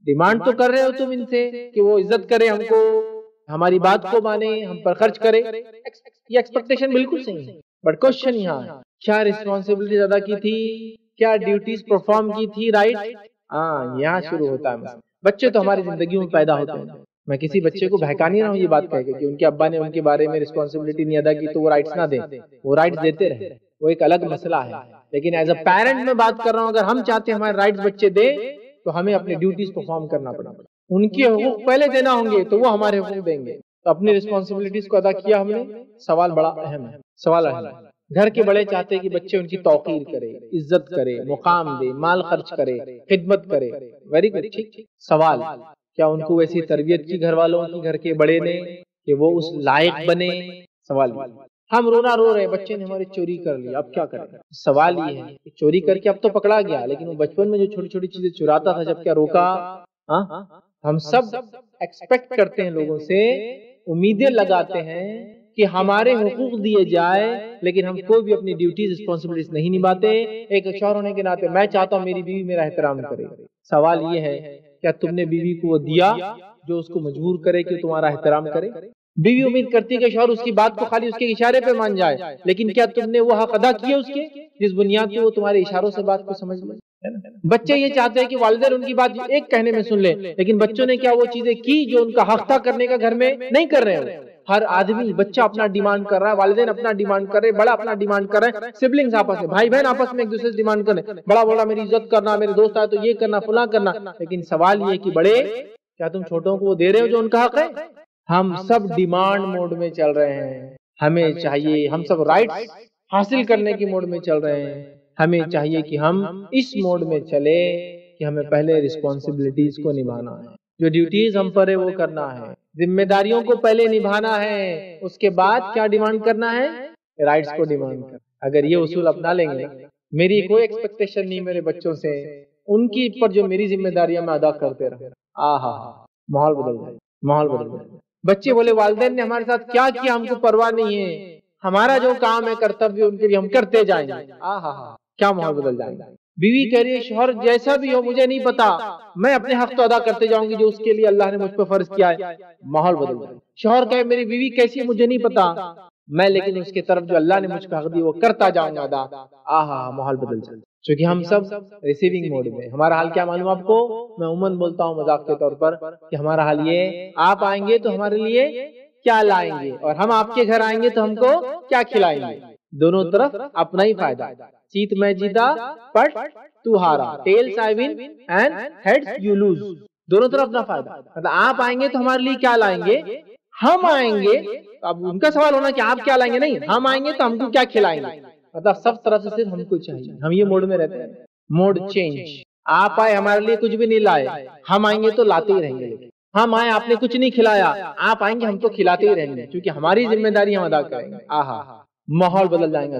ڈیمانڈ تو کر رہے ہو تم ان سے کہ وہ عزت کرے ہم کو، ہماری بات کو مانے، ہم پر خرچ کرے، یہ ایکسپیکٹیشن بالکل صحیح ہے، بٹ کوشچن یہاں کیا رسپانسبلٹیز ادا کی تھی، کیا ڈیوٹیز پرفارم کی تھی، رائٹ؟ یہاں شروع ہوتا ہے۔ بچے تو ہماری زندگیوں میں پیدا ہوتے ہیں، میں کسی بچے کو بہکا نہیں رہا ہوں یہ بات کہہ کے کہ ان کے ابا نے ان کے بارے میں رسپانسبلٹی نہیں ادا کی تو وہ رائٹس نہ دیں، وہ رائٹس دیتے رہے، وہ ایک الگ مسئلہ ہے، لیکن ایز اے پیرنٹ میں بات کر رہا ہوں، اگر ہم چاہتے ہیں ہمارے رائٹس بچے دیں تو ہمیں اپنے ڈیوٹیز پرفارم کرنا پڑے گا، ان کے حقوق پہلے دینا ہوں گے تو وہ ہمارے حقوق دیں گے۔ تو اپنی رسپانسبلٹیز کو ادا کیا ہم نے، سوال بڑا اہم ہے، سوال اہم ہے۔ گھر کے بڑے چاہتے ہیں کہ بچے ان کی توقیر کرے، عزت کرے، مقام دے، مال خرچ کرے، خدمت کرے، ویری گڈ، ٹھیک۔ سوال کیا ان کو ویسی تربیت کی گھر والوں کی، گھر کے بڑے نے کہ وہ اس لائق بنے؟ سوال ہم رونا رو رہے بچے نے ہماری چوری کر لی، اب کیا کریں؟ سوال یہ ہے کہ چوری کر کے اب تو پکڑا گیا، لیکن وہ بچپن میں جو چھوٹی چھوٹی چیزیں چراتا تھا جب کیا روکا؟ ہم سب ایکسپیکٹ کرتے ہیں لوگوں سے، امیدیں لگاتے ہیں کہ ہمارے حقوق دیے جائے، لیکن ہم کوئی بھی اپنی ڈیوٹیز رسپانسبلٹیز نہیں نبھاتے۔ ایک شوہر ہونے کے ناطے میں چاہتا ہوں میری بیوی میرا احترام کرے۔ سوال یہ ہے کیا تم نے بیوی کو وہ دیا جو اس کو مجبور کرے کہ تمہارا احترام کرے؟ بیوی امید کرتی ہے کہ شوہر اس کی بات کو خالی اس کے اشارے پہ مان جائے، لیکن کیا تم نے وہ حق ادا کیا اس کے جس بنیاد پہ وہ تمہارے اشاروں سے بات کو سمجھ لے؟ بچے یہ چاہتے ہیں کہ والدین ان کی بات ایک کہنے میں سن لیں، لیکن بچوں نے کیا وہ چیزیں کی جو ان کا حق تھا کرنے کا گھر میں؟ نہیں کر رہے ہیں۔ ہر آدمی، بچہ اپنا ڈیمانڈ کر رہا ہے، والدین اپنا ڈیمانڈ کر رہے، بڑا اپنا ڈیمانڈ کر رہے ہیں، سبلنگز آپس میں، بھائی بہن آپس میں ایک دوسرے سے ڈیمانڈ کر رہے ہیں، بڑا بڑا میری عزت کرنا، میرے دوست آئے تو یہ کرنا، فلاں کرنا، لیکن سوال یہ کہ بڑے کیا تم چھوٹوں کو وہ دے رہے ہو جو ان کا حق ہے؟ ہم سب ڈیمانڈ موڈ میں چل رہے ہیں، ہمیں چاہیے، ہم سب رائٹس حاصل کرنے کی موڈ میں چل رہے ہیں، ہمیں چاہیے کہ ہم اس موڈ میں چلے کہ ہمیں پہلے رسپانسبلٹیز کو نبھانا ہے، جو ڈیوٹیز ہم پر ہے وہ کرنا ہے، ذمہ داریوں کو پہلے نبھانا ہے، اس کے بعد کیا ڈیمانڈ کرنا ہے؟ رائٹس کو ڈیمانڈ کرنا۔ اگر یہ اصول اپنا لیں گے، میری کوئی ایکسپیکٹیشن نہیں میرے بچوں سے، ان کی پر جو میری ذمہ داریاں میں ادا کرتے رہوں، ماحول بدل جائے، ماحول بدل جائے۔ بچے بولے والدین نے ہمارے ساتھ کیا کیا ہم کو پرواہ نہیں ہے، ہمارا جو کام ہے کرتویہ ان کے لیے ہم کرتے جائیں گے، کیا ماحول بدل جائے گا۔ بیوی کہہ رہی ہے شوہر جیسا بھی ہو مجھے نہیں پتا، میں اپنے حق تو ادا کرتے جاؤں گی جو اس کے لیے اللہ نے مجھ پر فرض کیا ہے، ماحول بدل جائے۔ شوہر کہے میری بیوی کیسی ہے مجھے نہیں پتا، میں لیکن اس کی طرف جو اللہ نے مجھ کو حق دی وہ کرتا جاؤں گا ادا، ماحول بدل جائے۔ چونکہ ہم سب ریسیونگ موڈ میں، ہمارا حال کیا معلوم آپ کو؟ میں عموماً بولتا ہوں مذاق کے طور پر کہ ہمارا حال یہ، آپ آئیں گے تو ہمارے لیے کیا لائیں گے، اور ہم آپ کے گھر آئیں گے تو ہم کو کیا کھلائیں گے۔ دونوں طرف اپنا ہی فائدہ، چیت میں جیتا پٹ تو ہارا، tails I win and heads you lose, دونوں طرف اپنا فائدہ۔ مطلب آپ آئیں گے تو ہمارے لیے کیا لائیں گے، ہم آئیں گے، اب ان کا سوال ہونا کہ آپ کیا لائیں گے، نہیں ہم آئیں گے تو ہم کو کیا کھلائیں گے، مطلب سب طرف سے صرف ہم کو چاہیے، ہم یہ موڈ میں رہتے ہیں، موڈ چینج۔ آپ آئے ہمارے لیے کچھ بھی نہیں لائے، ہم آئیں گے تو لاتے ہی رہیں گے، ہم آئے آپ نے کچھ نہیں کھلایا، آپ آئیں گے ہم تو کھلاتے ہی رہیں گے، کیونکہ ہماری ذمہ داری ہم ادا کریں گے۔ ماحول بدل جائیں گا،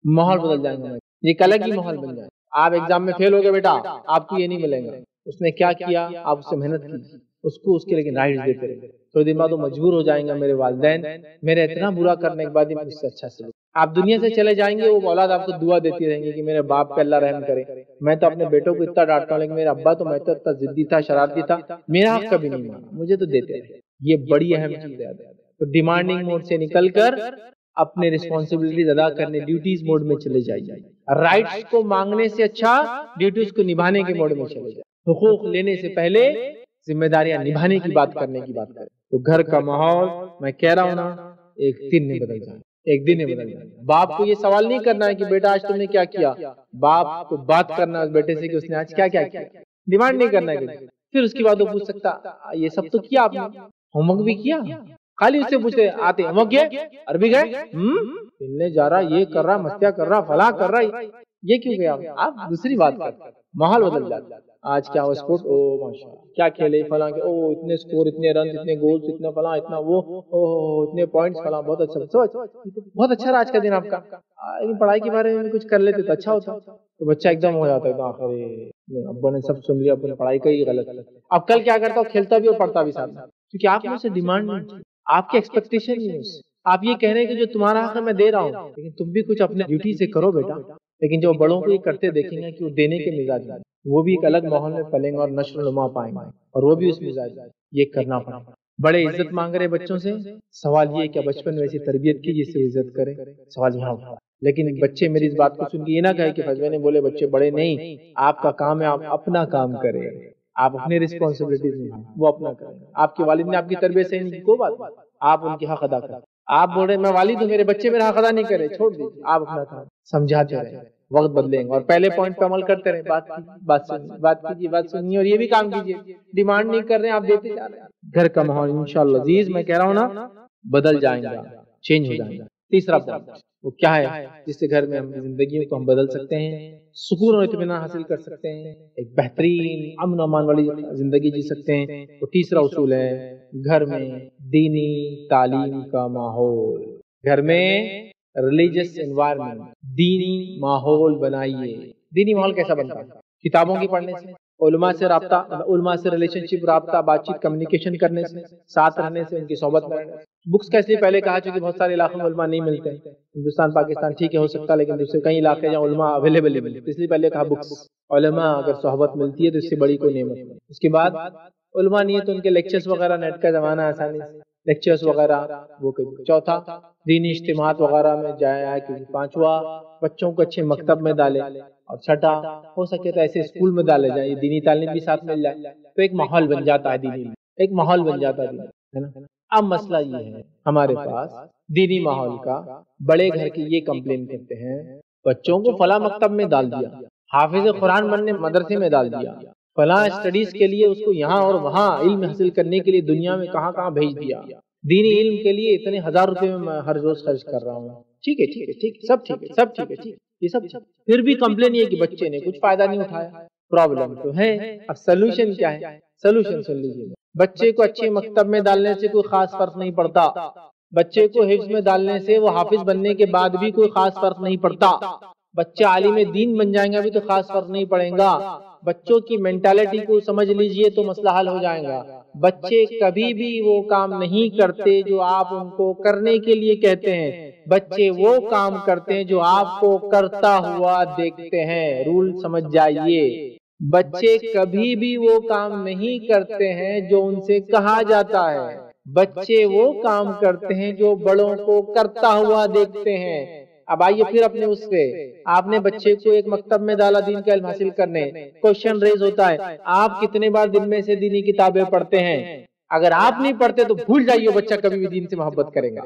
ماحول بدل جائیں گا، یہ ایک الگ ہی ماحول بن جائے۔ آپ ایگزام میں فیل ہو گئے بیٹا، آپ کو یہ نہیں ملے گا، اس نے کیا کیا، آپ اس سے محنت کی، اس کو اس کے لیکن رائٹس دیتے رہیں. تھوڑے دن بعد وہ مجبور ہو جائیں گے میرے والدین میرے اتنا برا کرنے کے بعد بھی مجھ سے اچھا سلوک. آپ دنیا سے چلے جائیں گے وہ اولاد آپ کو دعا دیتی رہیں گی کہ میرے باپ پہ اللہ رحم کرے. میں تو اپنے بیٹوں کو اتنا ڈانٹتا ہوں لیکن میرا ابا تو میں تو اتنا ضدی تھا شرارتی تھا میرا حق کبھی نہیں مانا مجھے تو دیتے رہے. یہ بڑی اہم چیز ہے. تو ڈیمانڈنگ موڈ سے نکل کر اپنے رسپانسبلٹیز ادا کرنے ڈیوٹیز موڈ میں چلے جائیے. رائٹس کو مانگنے سے اچھا ڈیوٹیز کو نبھانے کے موڈ میں چلے جائیں. حقوق لینے سے پہلے ذمہ داریاں نبھانے کی بات کرنے کی بات کریں. تو گھر کا ماحول میں کہہ رہا ہوں نا ایک دن میں بدل جائے. ایک دن میں بدل جائے. باپ کو یہ سوال نہیں کرنا ہے کہ بیٹا آج تم نے کیا کیا. باپ کو بات کرنا ہے بیٹے سے کہ اس نے آج کیا کیا کیا. ڈیمانڈ نہیں کرنا ہے. پھر اس کے بعد وہ پوچھ سکتا یہ سب تو کیا آپ نے ہوم ورک بھی کیا. خالی اس سے پوچھتے آتے ہوم ورک کیا عربی گئے ملنے جا رہا یہ کر رہا مستیا کر رہا فلاں کر رہا یہ کیوں گیا. آپ دوسری بات کرتے ماحول بدل جاتا. آج کیا ہوا اسپورٹ او ماشاءاللہ کیا کھیلے فلاں کے او اتنے سکور اتنے رن اتنے گولز اتنا فلاں اتنا وہ اتنے پوائنٹس فلاں بہت اچھا بہت اچھا رہا آج کا دن آپ کا. پڑھائی کے بارے میں کچھ کر لیتے تو اچھا ہوتا. تو بچہ ایک دم ہو جاتا ہے آخر ابا نے سب سن لیا اپنی پڑھائی کا ہی غلط. اب کل کیا کرتا ہوں کھیلتا بھی اور پڑھتا بھی ساتھ کیونکہ آپ نے اسے ڈیمانڈ نہیں آپ کی ایکسپیکٹیشن نہیں. آپ یہ کہہ رہے ہیں کہ جو تمہارا حق ہے میں دے رہا ہوں لیکن تم بھی کچھ اپنے ڈیوٹی سے کرو بیٹا. لیکن جو بڑوں کو یہ کرتے دیکھیں گے کہ وہ دینے کے مزاج میں وہ بھی ایک الگ ماحول میں پلیں گے اور نشر و نما پائیں گے اور وہ بھی اس مزاج میں یہ کرنا پڑے. بڑے عزت مانگ رہے بچوں سے سوال یہ کہ بچپن میں ایسی تربیت کی جس سے عزت کرے. سوال یہاں اٹھا. لیکن بچے میری اس بات کو سن کے یہ نہ کہے کہ فضوے نے بولے بچے بڑے نہیں. آپ کا کام ہے آپ اپنا کام کریں. آپ اپنی رسپانسبلٹیز نہیں وہ اپنا کریں. آپ کے والد نے آپ کی تربیت صحیح نہیں کی کوئی بات آپ ان کے حق ادا کریں. آپ بول رہے میں والد ہوں میرے بچے میرا حق ادا نہیں کرے چھوڑ دیجیے. آپ اپنا کام سمجھاتے رہیں. وقت بدلیں گے اور پہلے پوائنٹ پہ عمل کرتے رہیں. بات سنیے اور یہ بھی کام کیجیے. ڈیمانڈ نہیں کر رہے ہیں آپ دیتے جا رہے ہیں. گھر کا ماحول انشاءاللہ عزیز میں کہہ رہا ہوں نا بدل جائیں گا چینج ہو جائیں گا. تیسرا پوائنٹ وہ کیا ہے جس سے گھر میں ہم زندگیوں کو ہم بدل سکتے ہیں سکون اور اطمینان حاصل کر سکتے ہیں ایک بہترین امن و امان والی زندگی جی سکتے ہیں. وہ تیسرا اصول ہے گھر میں دینی تعلیم کا ماحول. گھر میں ریلیجس انوائرمنٹ دینی ماحول بنائیے. دینی ماحول کیسا بنتا ہے کتابوں کی پڑھنے سے علماء سے رابطہ علماء سے ریلیشن شپ رابطہ بات چیت کمیونیکیشن کرنے سے ساتھ رہنے سے ان کی صحبت میں رہنے سے. بکس کا اس لیے پہلے کہا چونکہ بہت سارے علاقوں میں علماء نہیں ملتے. ہندوستان پاکستان ٹھیک ہے ہو سکتا لیکن دوسرے کئی علاقے جہاں علماء اویلیبل نہیں ملتے اس لیے پہلے کہا بکس. علماء اگر صحبت ملتی ہے تو اس سے بڑی کوئی نعمت نہیں. اس کے بعد علماء نہیں ہے تو ان کے لیکچرز وغیرہ نیٹ کا زمانہ آسانی سے لیکچرز وغیرہ وہ کہیں. چوتھا دینی اجتماعات وغیرہ میں جائے. پانچواں بچوں کو اچھے مکتب میں ڈالے. اور چھٹا ہو سکے تو ایسے اسکول میں ڈالے جائیں دینی تعلیم بھی ساتھ مل جائے تو ایک ماحول بن جاتا ہے دینی ایک ماحول بن جاتا ہے نا. اب مسئلہ یہ ہے ہمارے پاس دینی ماحول کا بڑے گھر کی یہ کمپلین کرتے ہیں بچوں کو فلاں مکتب میں ڈال دیا حافظ قرآن بننے مدرسے میں ڈال دیا فلاں اسٹڈیز کے لیے اس کو یہاں اور وہاں علم حاصل کرنے کے لیے دنیا میں کہاں کہاں بھیج دیا. دینی علم کے لیے اتنے 1000 روپے میں ہر روز خرچ کر رہا ہوں. ٹھیک ہے سب ٹھیک ہے یہ سب پھر بھی کمپلین یہ کہ بچے نے کچھ فائدہ نہیں اٹھایا. پرابلم تو ہے. اب سلوشن کیا ہے سلوشن سن لیجیے. بچے کو اچھے مکتب میں ڈالنے سے کوئی خاص فرق نہیں پڑتا. بچے کو حفظ میں ڈالنے سے وہ حافظ بننے کے بعد بھی کوئی خاص فرق نہیں پڑتا. بچے عالم دین بن جائیں گا بھی تو خاص فرق نہیں پڑے گا. بچوں کی مینٹالٹی کو سمجھ لیجئے تو مسئلہ حل ہو جائے گا. بچے کبھی بھی وہ کام نہیں کرتے جو آپ ان کو کرنے کے لیے کہتے ہیں. بچے وہ کام کرتے ہیں جو آپ کو کرتا ہوا دیکھتے ہیں. رول سمجھ جائیے. بچے کبھی بھی وہ کام نہیں کرتے ہیں جو ان سے کہا جاتا ہے. بچے وہ کام کرتے ہیں جو بڑوں کو کرتا ہوا دیکھتے ہیں. اب آئیے پھر اپنے اس سے آپ نے بچے کو ایک مکتب میں ڈالا دین کا علم حاصل کرنے. کوشچن ریز ہوتا ہے آپ کتنے بار دن میں سے دینی کتابیں پڑھتے ہیں. اگر آپ نہیں پڑھتے تو بھول جائیے بچہ کبھی بھی دین سے محبت کرے گا.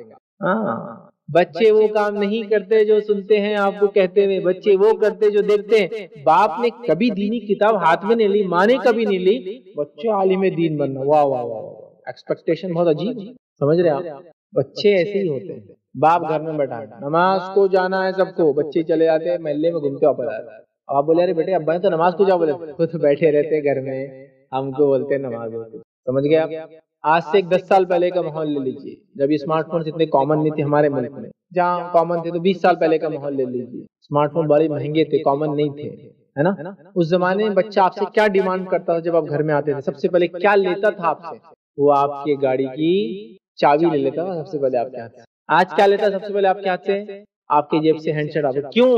بچے وہ کام نہیں کرتے جو سنتے ہیں آپ کو کہتے ہوئے. بچے وہ کرتے جو دیکھتے ہیں. باپ نے کبھی دینی کتاب ہاتھ میں نہیں لی ماں نے کبھی نہیں لی بچے عالم دین بننا. واہ واہ واہ ایکسپیکٹیشن بہت عجیب سمجھ رہے آپ. بچے ایسے ہی ہوتے ہیں. باپ گھر میں بیٹھا ہے نماز کو جانا ہے سب کو. بچے چلے جاتے ہیں محلے میں گھومتے واپس آتے ہیں. آپ بولے ارے بیٹے ابا نے تو نماز کو جا بولے خود بیٹھے رہتے گھر میں ہم کو بولتے نماز ہوتی. سمجھ گئے آپ. آج سے 10 سال پہلے کا ماحول لے لیجیے جب یہ اسمارٹ فون اتنے کامن نہیں تھے ہمارے ملک میں. جہاں کامن تھے تو 20 سال پہلے کا ماحول لے لیجیے. اسمارٹ فون بڑے مہنگے تھے کامن نہیں تھے. ہے نا؟ اس زمانے میں بچہ آپ سے کیا ڈیمانڈ کرتا تھا جب آپ گھر میں آتے تھے؟ سب سے پہلے کیا لیتا تھا آپ سے؟ وہ آپ کی گاڑی کی چابی لے لیتا تھا سب سے پہلے آپ کے ہاتھ سے۔ آج کیا لیتا ہے سب سے پہلے آپ کے ہاتھ سے؟ آپ کے جیب سے ہینڈ سیٹ آپ۔ کیوں؟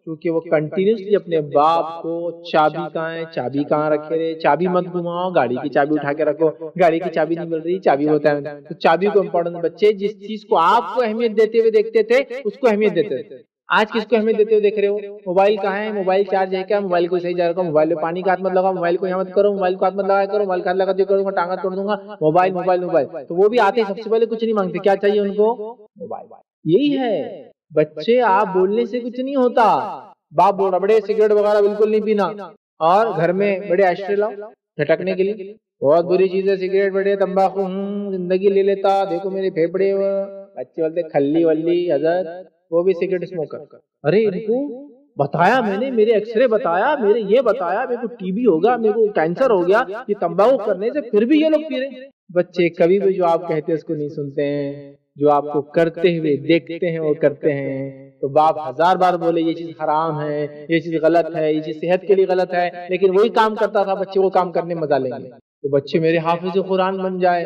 کیونکہ وہ کنٹینیوسلی اپنے باپ کو چابی کہاں ہے، چابی کہاں رکھے رہے، چابی مت گھماؤ، گاڑی کی چابی اٹھا کے رکھو، گاڑی کی چابی نہیں مل رہی، چابی ہوتا ہے۔ تو چابی کو امپورٹنس، بچے جس چیز کو آپ کو اہمیت دیتے ہوئے دیکھتے تھے اس کو اہمیت دیتے تھے۔ آج کس کو اہمیت دیتے ہوئے دیکھ رہے ہو؟ موبائل کہاں ہے، موبائل چارج ہے کیا، موبائل کو صحیح جا رہا، موبائل میں پانی کا ہاتھ مت لگاؤ، موبائل کو یہاں مت کرو، موبائل کو ہاتھ مت لگایا کرو، موبائل کا ہاتھ لگاتے کروں گا ٹانگا توڑ دوں گا، موبائل موبائل موبائل۔ تو وہ بھی آتے سب سے پہلے کچھ نہیں مانگتے، کیا چاہیے ان کو؟ موبائل۔ یہی ہے بچے، آپ بولنے سے کچھ نہیں ہوتا۔ باپ بول رہا بڑے سگریٹ وغیرہ بالکل نہیں پینا، اور گھر میں بڑے ایشٹرے لاؤ جھٹکنے کے لیے، بہت بری چیز ہے سگریٹ، بڑے تمباکو، زندگی لے لیتا، دیکھو میرے پھیپڑے، بچے بولتے کھلی ولی حضرت، وہ بھی سگریٹ اسموکر۔ ارے ان کو بتایا میں نے، میرے ایکس رے بتایا، میرے یہ بتایا، میرے کو ٹی بی ہوگا، میرے کو کینسر ہو گیا یہ تمباکو کرنے سے، پھر بھی یہ لوگ پی رہے۔ بچے کبھی بھی جو آپ کہتے ہیں اس کو نہیں سنتے ہیں، جو آپ کو کرتے ہوئے دیکھتے ہیں وہ کرتے ہیں۔ تو باپ ہزار بار بولے یہ چیز حرام ہے، یہ چیز غلط ہے، یہ چیز صحت کے لیے غلط ہے، لیکن وہی کام کرتا تھا، بچے وہ کام کرنے مزہ لیں گے۔ تو بچے میرے حافظ قرآن بن جائے،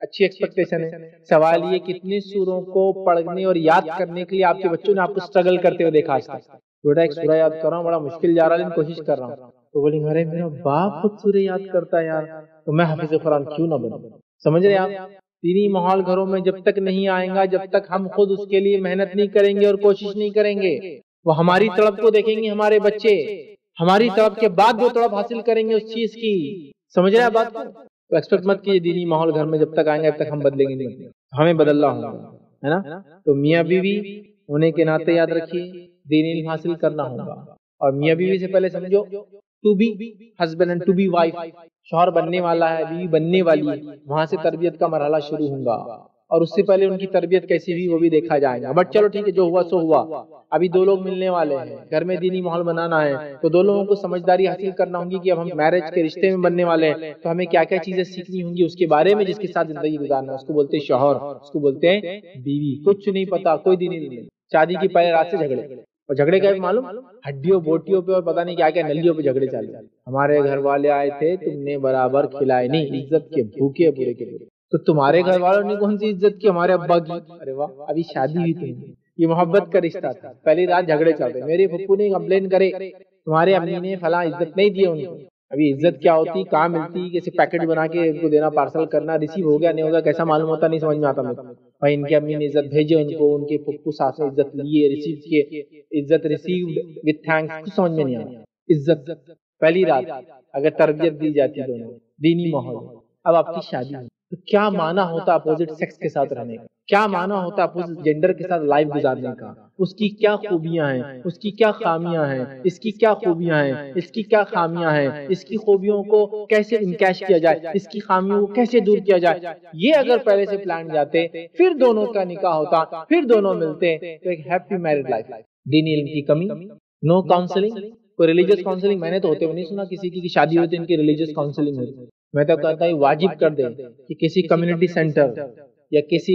اچھی ایکسپیکٹیشن ہے۔ سوال یہ کتنی سوروں کو پڑھنے اور یاد کرنے کے لیے آپ کے بچوں نے آپ کو اسٹرگل کرتے ہوئے دیکھا آج تک؟ بیٹا ایک سورہ یاد کر رہا ہوں، بڑا مشکل جا رہا ہے لیکن کوشش کر رہا ہوں۔ تو بولیں گے ارے میرا باپ خود سورہ یاد کرتا ہے یار، تو میں حافظ قرآن کیوں نہ بنوں؟ سمجھ رہے آپ؟ دینی ماحول گھروں میں جب تک نہیں آئے گا، جب تک ہم خود اس کے لیے محنت نہیں کریں گے اور کوشش نہیں کریں گے، وہ ہماری طرف کو دیکھیں گے، ہمارے بچے ہماری طرف کے بعد وہ طرف حاصل کریں گے اس چیز کی۔ سمجھ رہے ہیں بات کو؟ تو ایکسپیکٹ مت کیجیے دینی ماحول گھر میں جب تک آئیں گے جب تک ہم بدلیں گے نہیں، ہمیں بدلنا ہوگا، ہے نا؟ تو میاں بیوی ہونے کے ناطے یاد رکھیے دینی علم حاصل کرنا ہوگا، اور میاں بیوی سے پہلے سمجھو to be husband and to be wife, شوہر بننے والا ہے، بیوی بننے والی ہے، وہاں سے تربیت کا مرحلہ شروع ہوگا، اور اس سے پہلے ان کی تربیت کیسی ہوئی وہ بھی دیکھا جائے گا۔ بٹ چلو ٹھیک ہے، جو ہوا سو ہوا۔ ابھی دو لوگ ملنے والے ہیں، گھر میں دینی ماحول بنانا ہے، تو دو لوگوں کو سمجھداری حاصل کرنا ہوگی کہ اب ہم میرج کے رشتے میں بننے والے ہیں، تو ہمیں کیا کیا چیزیں سیکھنی ہوں گی اس کے بارے میں، جس کے ساتھ زندگی گزارنا ہے۔ اس کو بولتے ہیں شوہر، اس کو بولتے ہیں بیوی۔ کچھ نہیں پتا، کوئی دینی نہیں، شادی کی پہلے رات سے جھگڑے، اور جھگڑے کا بھی معلوم ہڈیوں بوٹیوں پہ اور پتہ نہیں کیا کیا نلیوں پہ جھگڑے چل رہے۔ ہمارے گھر والے آئے تھے، تم نے برابر کھلائے نہیں، عزت کے بھوکے پورے کے پورے۔ تو تمہارے گھر والوں نے کون سی عزت کی؟ ہمارے ابا کی۔ ارے واہ، ابھی شادی ہوئی تھی، یہ محبت کا رشتہ تھا، پہلی رات جھگڑے چل رہے، میرے پھپھو نے کمپلین کرے تمہارے امی نے فلاں عزت نہیں دی ان کو۔ ابھی عزت کیا ہوتی، کہاں ملتی، کیسے پیکٹ بنا کے ان کو دینا، پارسل کرنا، ریسیو ہو گیا نہیں ہوگا کیسا معلوم ہوتا، نہیں سمجھ میں آتا میرے کو۔ بھائی ان کی امی نے عزت بھیجے ان کو، ان کے پھپھو ساتھ میں عزت لیے، ریسیو کیے، عزت ریسیوڈ وتھ تھینکس، کچھ سمجھ میں نہیں آیا۔ عزت پہلی رات اگر تربیت دی جاتی دونوں دینی ماحول، اب آپ کی شادی ہے تو کیا معنی ہوتا اپوزٹ سیکس کے ساتھ رہنے کا، کیا معنی ہوتا اپوزٹ جینڈر کے ساتھ لائف گزارنے کا، اس کی کیا خوبیاں ہیں، اس کی کیا خامیاں ہیں، اس کی کیا خوبیاں ہیں، اس کی کیا خامیاں ہیں، اس کی خوبیوں کو کیسے انکیش کیا جائے، اس کی خامیوں کو کیسے دور کیا جائے، یہ اگر پہلے سے پلان جاتے، پھر دونوں کا نکاح ہوتا، پھر دونوں ملتے، تو ایک ہیپی میرڈ لائف۔ دینی علم کی کمی، نو کاؤنسلنگ، کوئی ریلیجیس کاؤنسلنگ میں نے تو ہوتے ہوئے نہیں سنا کسی کی شادی ہوتی ان کی ریلیجیس کاؤنسلنگ ہوتی۔ میں تو کہتا ہوں واجب کر دیں کہ کسی کمیونٹی سینٹر یا کسی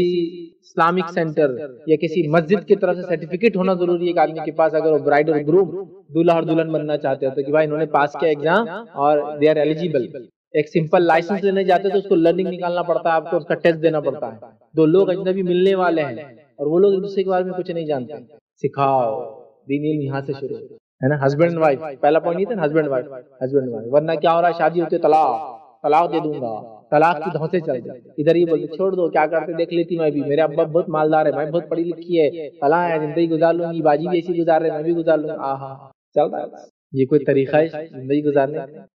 اسلامک سینٹر یا کسی مسجد کی طرف سے سرٹیفکیٹ ہونا ضروری ہے ایک آدمی کے پاس، اگر وہ برائڈ اور گروم دولہا اور دلہن بننا چاہتے ہیں تو کہ بھائی انہوں نے پاس کیا ایگزام اور دے آر ایلیجیبل۔ ایک سمپل لائسنس لینے جاتے تو اس کو لرننگ نکالنا پڑتا ہے، آپ کو اس کا ٹیسٹ دینا پڑتا ہے۔ دو لوگ اجنبی ملنے والے ہیں اور وہ لوگ ایک دوسرے کے بارے میں کچھ نہیں جانتے، سکھاؤ، دین علم یہاں سے شروع ہے نا۔ ہسبینڈ وائف پہلا پوائنٹ یہ تھا نا، ہسبینڈ وائف، ہسبینڈ وائف، ورنہ کیا ہو رہا ہے شادی ہوتے طلاق دے دوں گا، طلاق کی دھوسے چل جائے، ادھر یہ بولتے چھوڑ دو، کیا کرتے دیکھ لیتی میں بھی، میرے ابا بہت مالدار ہے، میں بہت پڑھی لکھی ہے، فلاں ہے، زندگی گزار لوں گی، باجی بھی ایسی گزار رہے میں بھی گزار لوں گا، آہا چل رہا ہے۔ یہ کوئی طریقہ ہے زندگی گزارنے؟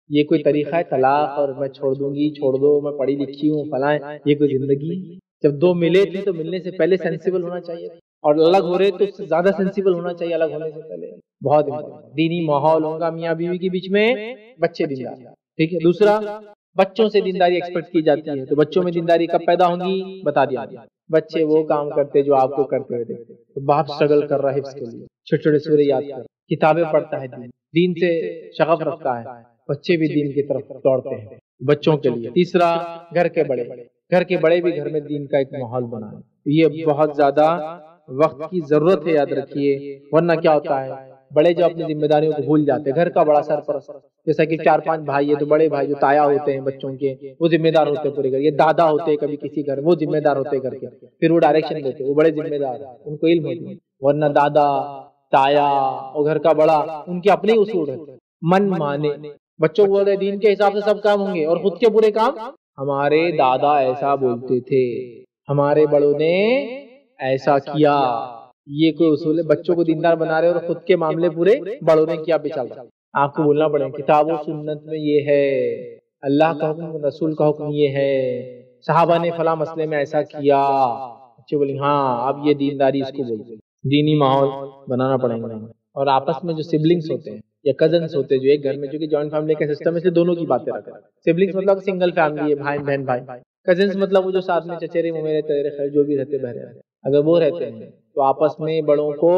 یہ کوئی طریقہ ہے طلاق اور میں چھوڑ دوں گی، چھوڑ دو، میں پڑھی لکھی ہوں فلاں، یہ کوئی زندگی؟ جب دو ملے تھے تو ملنے سے پہلے سینسیبل ہونا چاہیے، اور الگ ہو رہے تو اس سے زیادہ سینسیبل ہونا چاہیے الگ ہونے سے پہلے۔ بہت دینی ماحول ہوگا میاں بیوی کے بیچ میں، بچے دیندار، ٹھیک ہے۔ دوسرا، بچوں سے دینداری ایکسپیکٹ کی جاتی ہے، تو بچوں میں دینداری کب پیدا ہوگی بتا دیا، بچے وہ کام کرتے جو آپ کو کرتے ہوئے دیکھتے، تو باپ اسٹرگل کر رہا ہے حفظ کے لیے، چھوٹے چھوٹے سورے یاد کر، کتابیں پڑھتا ہے، دین سے شغف رکھتا ہے، بچے بھی دین کی طرف دوڑتے ہیں بچوں کے لیے۔ تیسرا، گھر کے بڑے بھی گھر میں دین کا ایک ماحول بنائیں، یہ بہت زیادہ وقت کی ضرورت ہے، یاد رکھیے، ورنہ کیا ہوتا ہے بڑے جو اپنی ذمہ داریوں کو بھول جاتے ہیں، گھر کا بڑا سرپرست، جیسا کہ 4-5 بھائی ہے تو بڑے بھائی جو تایا ہوتے ہیں بچوں کے، وہ ذمہ دار ہوتے ہیں پورے گھر، یہ دادا ہوتے ہیں کبھی کسی گھر، وہ ذمہ دار ہوتے ہیں گھر کے، پھر وہ ڈائریکشن دیتے، وہ بڑے ذمہ دار ہیں، ان کو علم ہوتی ہے، ورنہ دادا تایا اور گھر کا بڑا ان کے اپنے اصول رہتے ہیں، من مانے، بچوں کو بولتے دین کے حساب سے سب کام ہوں گے اور خود کے پورے کام ہمارے دادا ایسا بولتے تھے، ہمارے بڑوں نے ایسا کیا، یہ کوئی اصول ہے؟ بچوں کو دیندار بنا رہے اور خود کے معاملے پورے بڑوں نے کیا پہ چل رہا؟ آپ کو بولنا پڑے کتاب و سنت میں یہ ہے، اللہ کا حکم رسول کا حکم یہ ہے، صحابہ نے فلاں مسئلے میں ایسا کیا، بچے بولیں ہاں اب یہ دینداری اس کو بولتے ہیں۔ دینی ماحول بنانا پڑے گا، اور آپس میں جو سبلنگز ہوتے ہیں یا کزنس ہوتے ہیں جو ایک گھر میں، جو کہ جوائنٹ فیملی کا سسٹم ہے، اس لیے دونوں کی باتیں رکھتے ہیں۔ سبلنگز مطلب سنگل فیملی ہے، بھائی بہن بھائی، کزنس مطلب وہ جو ساتھ میں چچیرے ممیرے تیرے خیر جو بھی رہتے بہرے، اگر وہ رہتے ہیں تو آپس میں بڑوں کو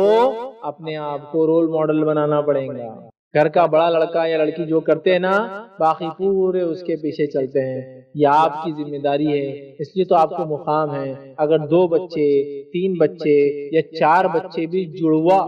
اپنے آپ کو رول ماڈل بنانا پڑے گا۔ گھر کا بڑا لڑکا یا لڑکی جو کرتے ہیں نا، باقی پورے اس کے پیچھے چلتے ہیں، یہ آپ کی ذمہ داری ہے، اس لیے تو آپ کو مقام ہے۔ اگر 2 بچے 3 بچے یا 4 بچے بھی جڑوا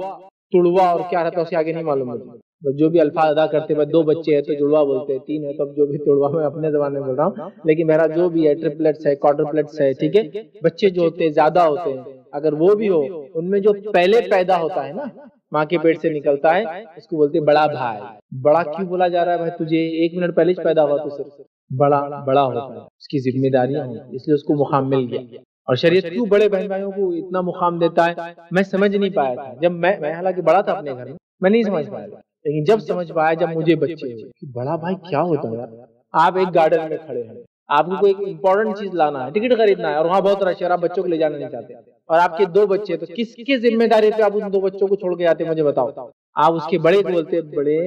تڑوا اور کیا رہتا ہے اسے آگے نہیں معلوم ہوتا، جو بھی الفاظ ادا کرتے ہیں، 2 بچے ہیں تو جڑوا بولتے ہیں، 3 ہے تو اب جو بھی تڑوا، میں اپنے زبان میں بول رہا ہوں، لیکن میرا جو بھی ہے ٹرپلٹس ہے، کوادرپلٹس ہے، ٹھیک ہے، بچے جو ہوتے ہیں زیادہ ہوتے ہیں، اگر وہ بھی ہو، ان میں جو پہلے پیدا ہوتا ہے نا، ماں کے پیٹ سے نکلتا ہے، اس کو بولتے ہیں بڑا بھائی۔ بڑا کیوں بولا جا رہا ہے؟ بھائی تجھے 1 منٹ پہلے پیدا ہوا تو صرف بڑا ہوتا ہے، اس کی ذمہ داریاں ہیں، اس لیے اس کو مقام مل گیا۔ اور شریعت کیوں بڑے بہن بھائیوں کو اتنا مقام دیتا ہے؟ میں سمجھ نہیں پایا تھا، جب میں حالانکہ بڑا تھا اپنے گھر میں نہیں سمجھ پایا، لیکن جب سمجھ پایا جب مجھے بچے ہوئے، بڑا بھائی کیا ہوتا ہے یار؟ آپ ایک گارڈن میں کھڑے ہیں، آپ کو کوئی امپورٹنٹ چیز لانا ہے، ٹکٹ خریدنا ہے، اور وہاں بہت رش ہے، آپ بچوں کو لے جانا نہیں چاہتے، اور آپ کے 2 بچے، تو کس کی ذمہ داری پہ آپ ان 2 بچوں کو چھوڑ کے جاتے؟ مجھے بتاؤ۔ آپ اس کے بڑے بولتے، بڑے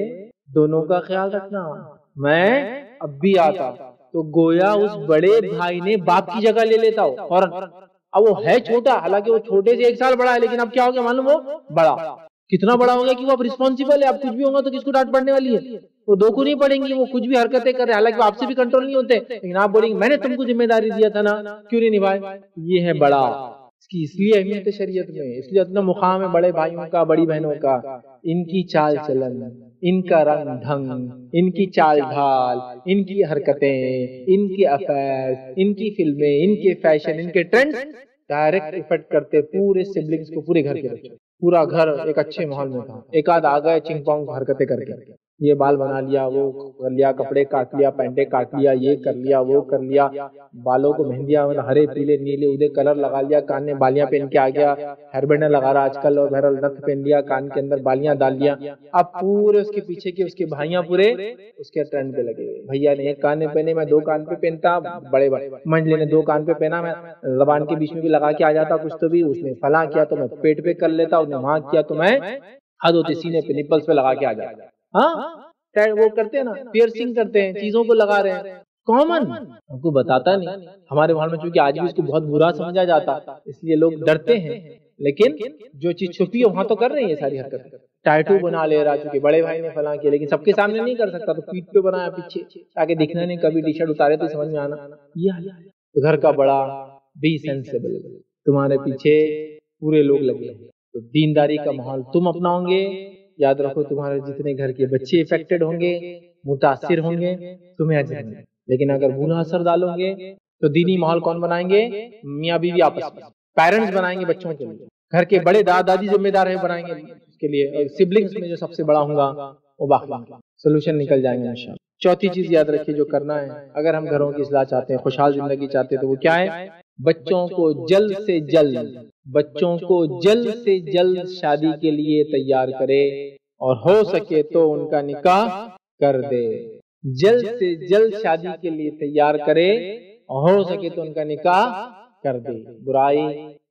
دونوں کا خیال رکھنا، میں اب بھی آتا، تو گویا اس بڑے بھائی نے باپ کی جگہ لے لیتا ہو فوراً۔ اب وہ ہے چھوٹا، حالانکہ وہ چھوٹے سے 1 سال بڑا ہے، لیکن اب کیا ہو گیا معلوم؟ ہو بڑا، کتنا بڑا ہو گیا کہ وہ اب رسپانسیبل ہے، اب کچھ بھی ہوگا تو کس کو ڈانٹ پڑنے والی ہے؟ وہ 2 کو نہیں پڑیں گی، وہ کچھ بھی حرکتیں کر رہے ہیں، حالانکہ وہ آپ سے بھی کنٹرول نہیں ہوتے، لیکن آپ بولیں گے میں نے تم کو ذمہ داری دیا تھا نا، کیوں نہیں نبھائے؟ یہ ہے بڑا، اس کی اس لیے اہمیت ہے شریعت میں، اس لیے اتنا مقام ہے بڑے بھائیوں کا، بڑی بہنوں کا۔ ان کی چال چلن، ان کا رنگ ڈھنگ، ان کی چال ڈھال، ان کی حرکتیں، ان کے افیئرز، ان کی فلمیں، ان کے فیشن، ان کے ٹرینڈز ڈائریکٹ افیکٹ کرتے پورے سبلنگز کو، پورے گھر کے بچوں، پورا گھر ایک اچھے ماحول میں تھا۔ ایک آدھ آ گئے چنگ پونگ حرکتیں کر کے، یہ بال بنا لیا، وہ کر لیا، کپڑے کاٹ لیا، پینٹیں کاٹ لیا، یہ کر لیا، وہ کر لیا، بالوں کو مہندیاں ہرے پیلے نیلے ادے کلر لگا لیا، کان میں بالیاں پہن کے آ گیا، ہیئر بینڈ لگا رہا آج کل، اور بہرحال نتھ پہن لیا، کان کے اندر بالیاں ڈال لیا۔ اب پورے اس کے پیچھے کے اس کے بھائیاں پورے اس کے ٹرینڈ پہ لگے ہوئے، بھیا نے 1 کان میں پہنے، میں 2 کان پہ پہنتا، بڑے منجلے نے 2 کان پہ پہنا، میں زبان کے بیچ میں بھی لگا کے آ جاتا کچھ، تو بھی اس نے فلاں کیا تو میں پیٹ پہ کر لیتا، اس نے وہاں کیا تو میں حد ہوتی سینے پہ نپلز پہ لگا کے آ جاتا۔ ہاں وہ کرتے ہیں نا، پیئرسنگ کرتے ہیں، چیزوں کو لگا رہے ہیں، کامن، ہم کو بتاتا نہیں۔ ہمارے ماحول میں چونکہ آج بھی اس کو بہت برا سمجھا جاتا، اس لیے لوگ ڈرتے ہیں، لیکن جو چیز چھپی ہے وہاں تو کر رہے ہیں یہ ساری حرکت۔ ٹیٹو بنا لے رہا، چونکہ بڑے بھائی نے فلاں کیا، لیکن سب کے سامنے نہیں کر سکتا، تو پیٹھ پہ بنایا پیچھے، تاکہ دکھنا نہیں، کبھی ٹی شرٹ اتارے تو سمجھ میں آنا۔ یہ گھر کا بڑا بی سینسیبل، تمہارے پیچھے پورے لوگ لگے، تو دینداری کا ماحول تم اپناؤ گے، یاد رکھو تمہارے جتنے گھر کے بچے افیکٹڈ ہوں گے، متاثر ہوں گے، تمہیں اجر ملے گا۔ لیکن اگر برا اثر ڈالو گے تو دینی ماحول کون بنائیں گے؟ میاں بیوی آپس میں، پیرنٹس بنائیں گے بچوں کے لیے، گھر کے بڑے دادا دادی ذمہ دار بنائیں گے اس کے لیے، اور سبلنگز میں جو سب سے بڑا ہوں گا وہ باقی سولوشن نکل جائیں گے انشاءاللہ۔ چوتھی چیز یاد رکھیے جو کرنا ہے، اگر ہم گھروں کی اصلاح چاہتے ہیں، خوشحال زندگی چاہتے ہیں، تو وہ کیا ہے؟ بچوں کو جلد سے جلد شادی کے لیے تیار کرے، اور ہو سکے تو ان کا نکاح کر دے۔ جلد سے جلد شادی کے لیے تیار کرے، اور ہو سکے تو ان کا نکاح کر دے۔ برائی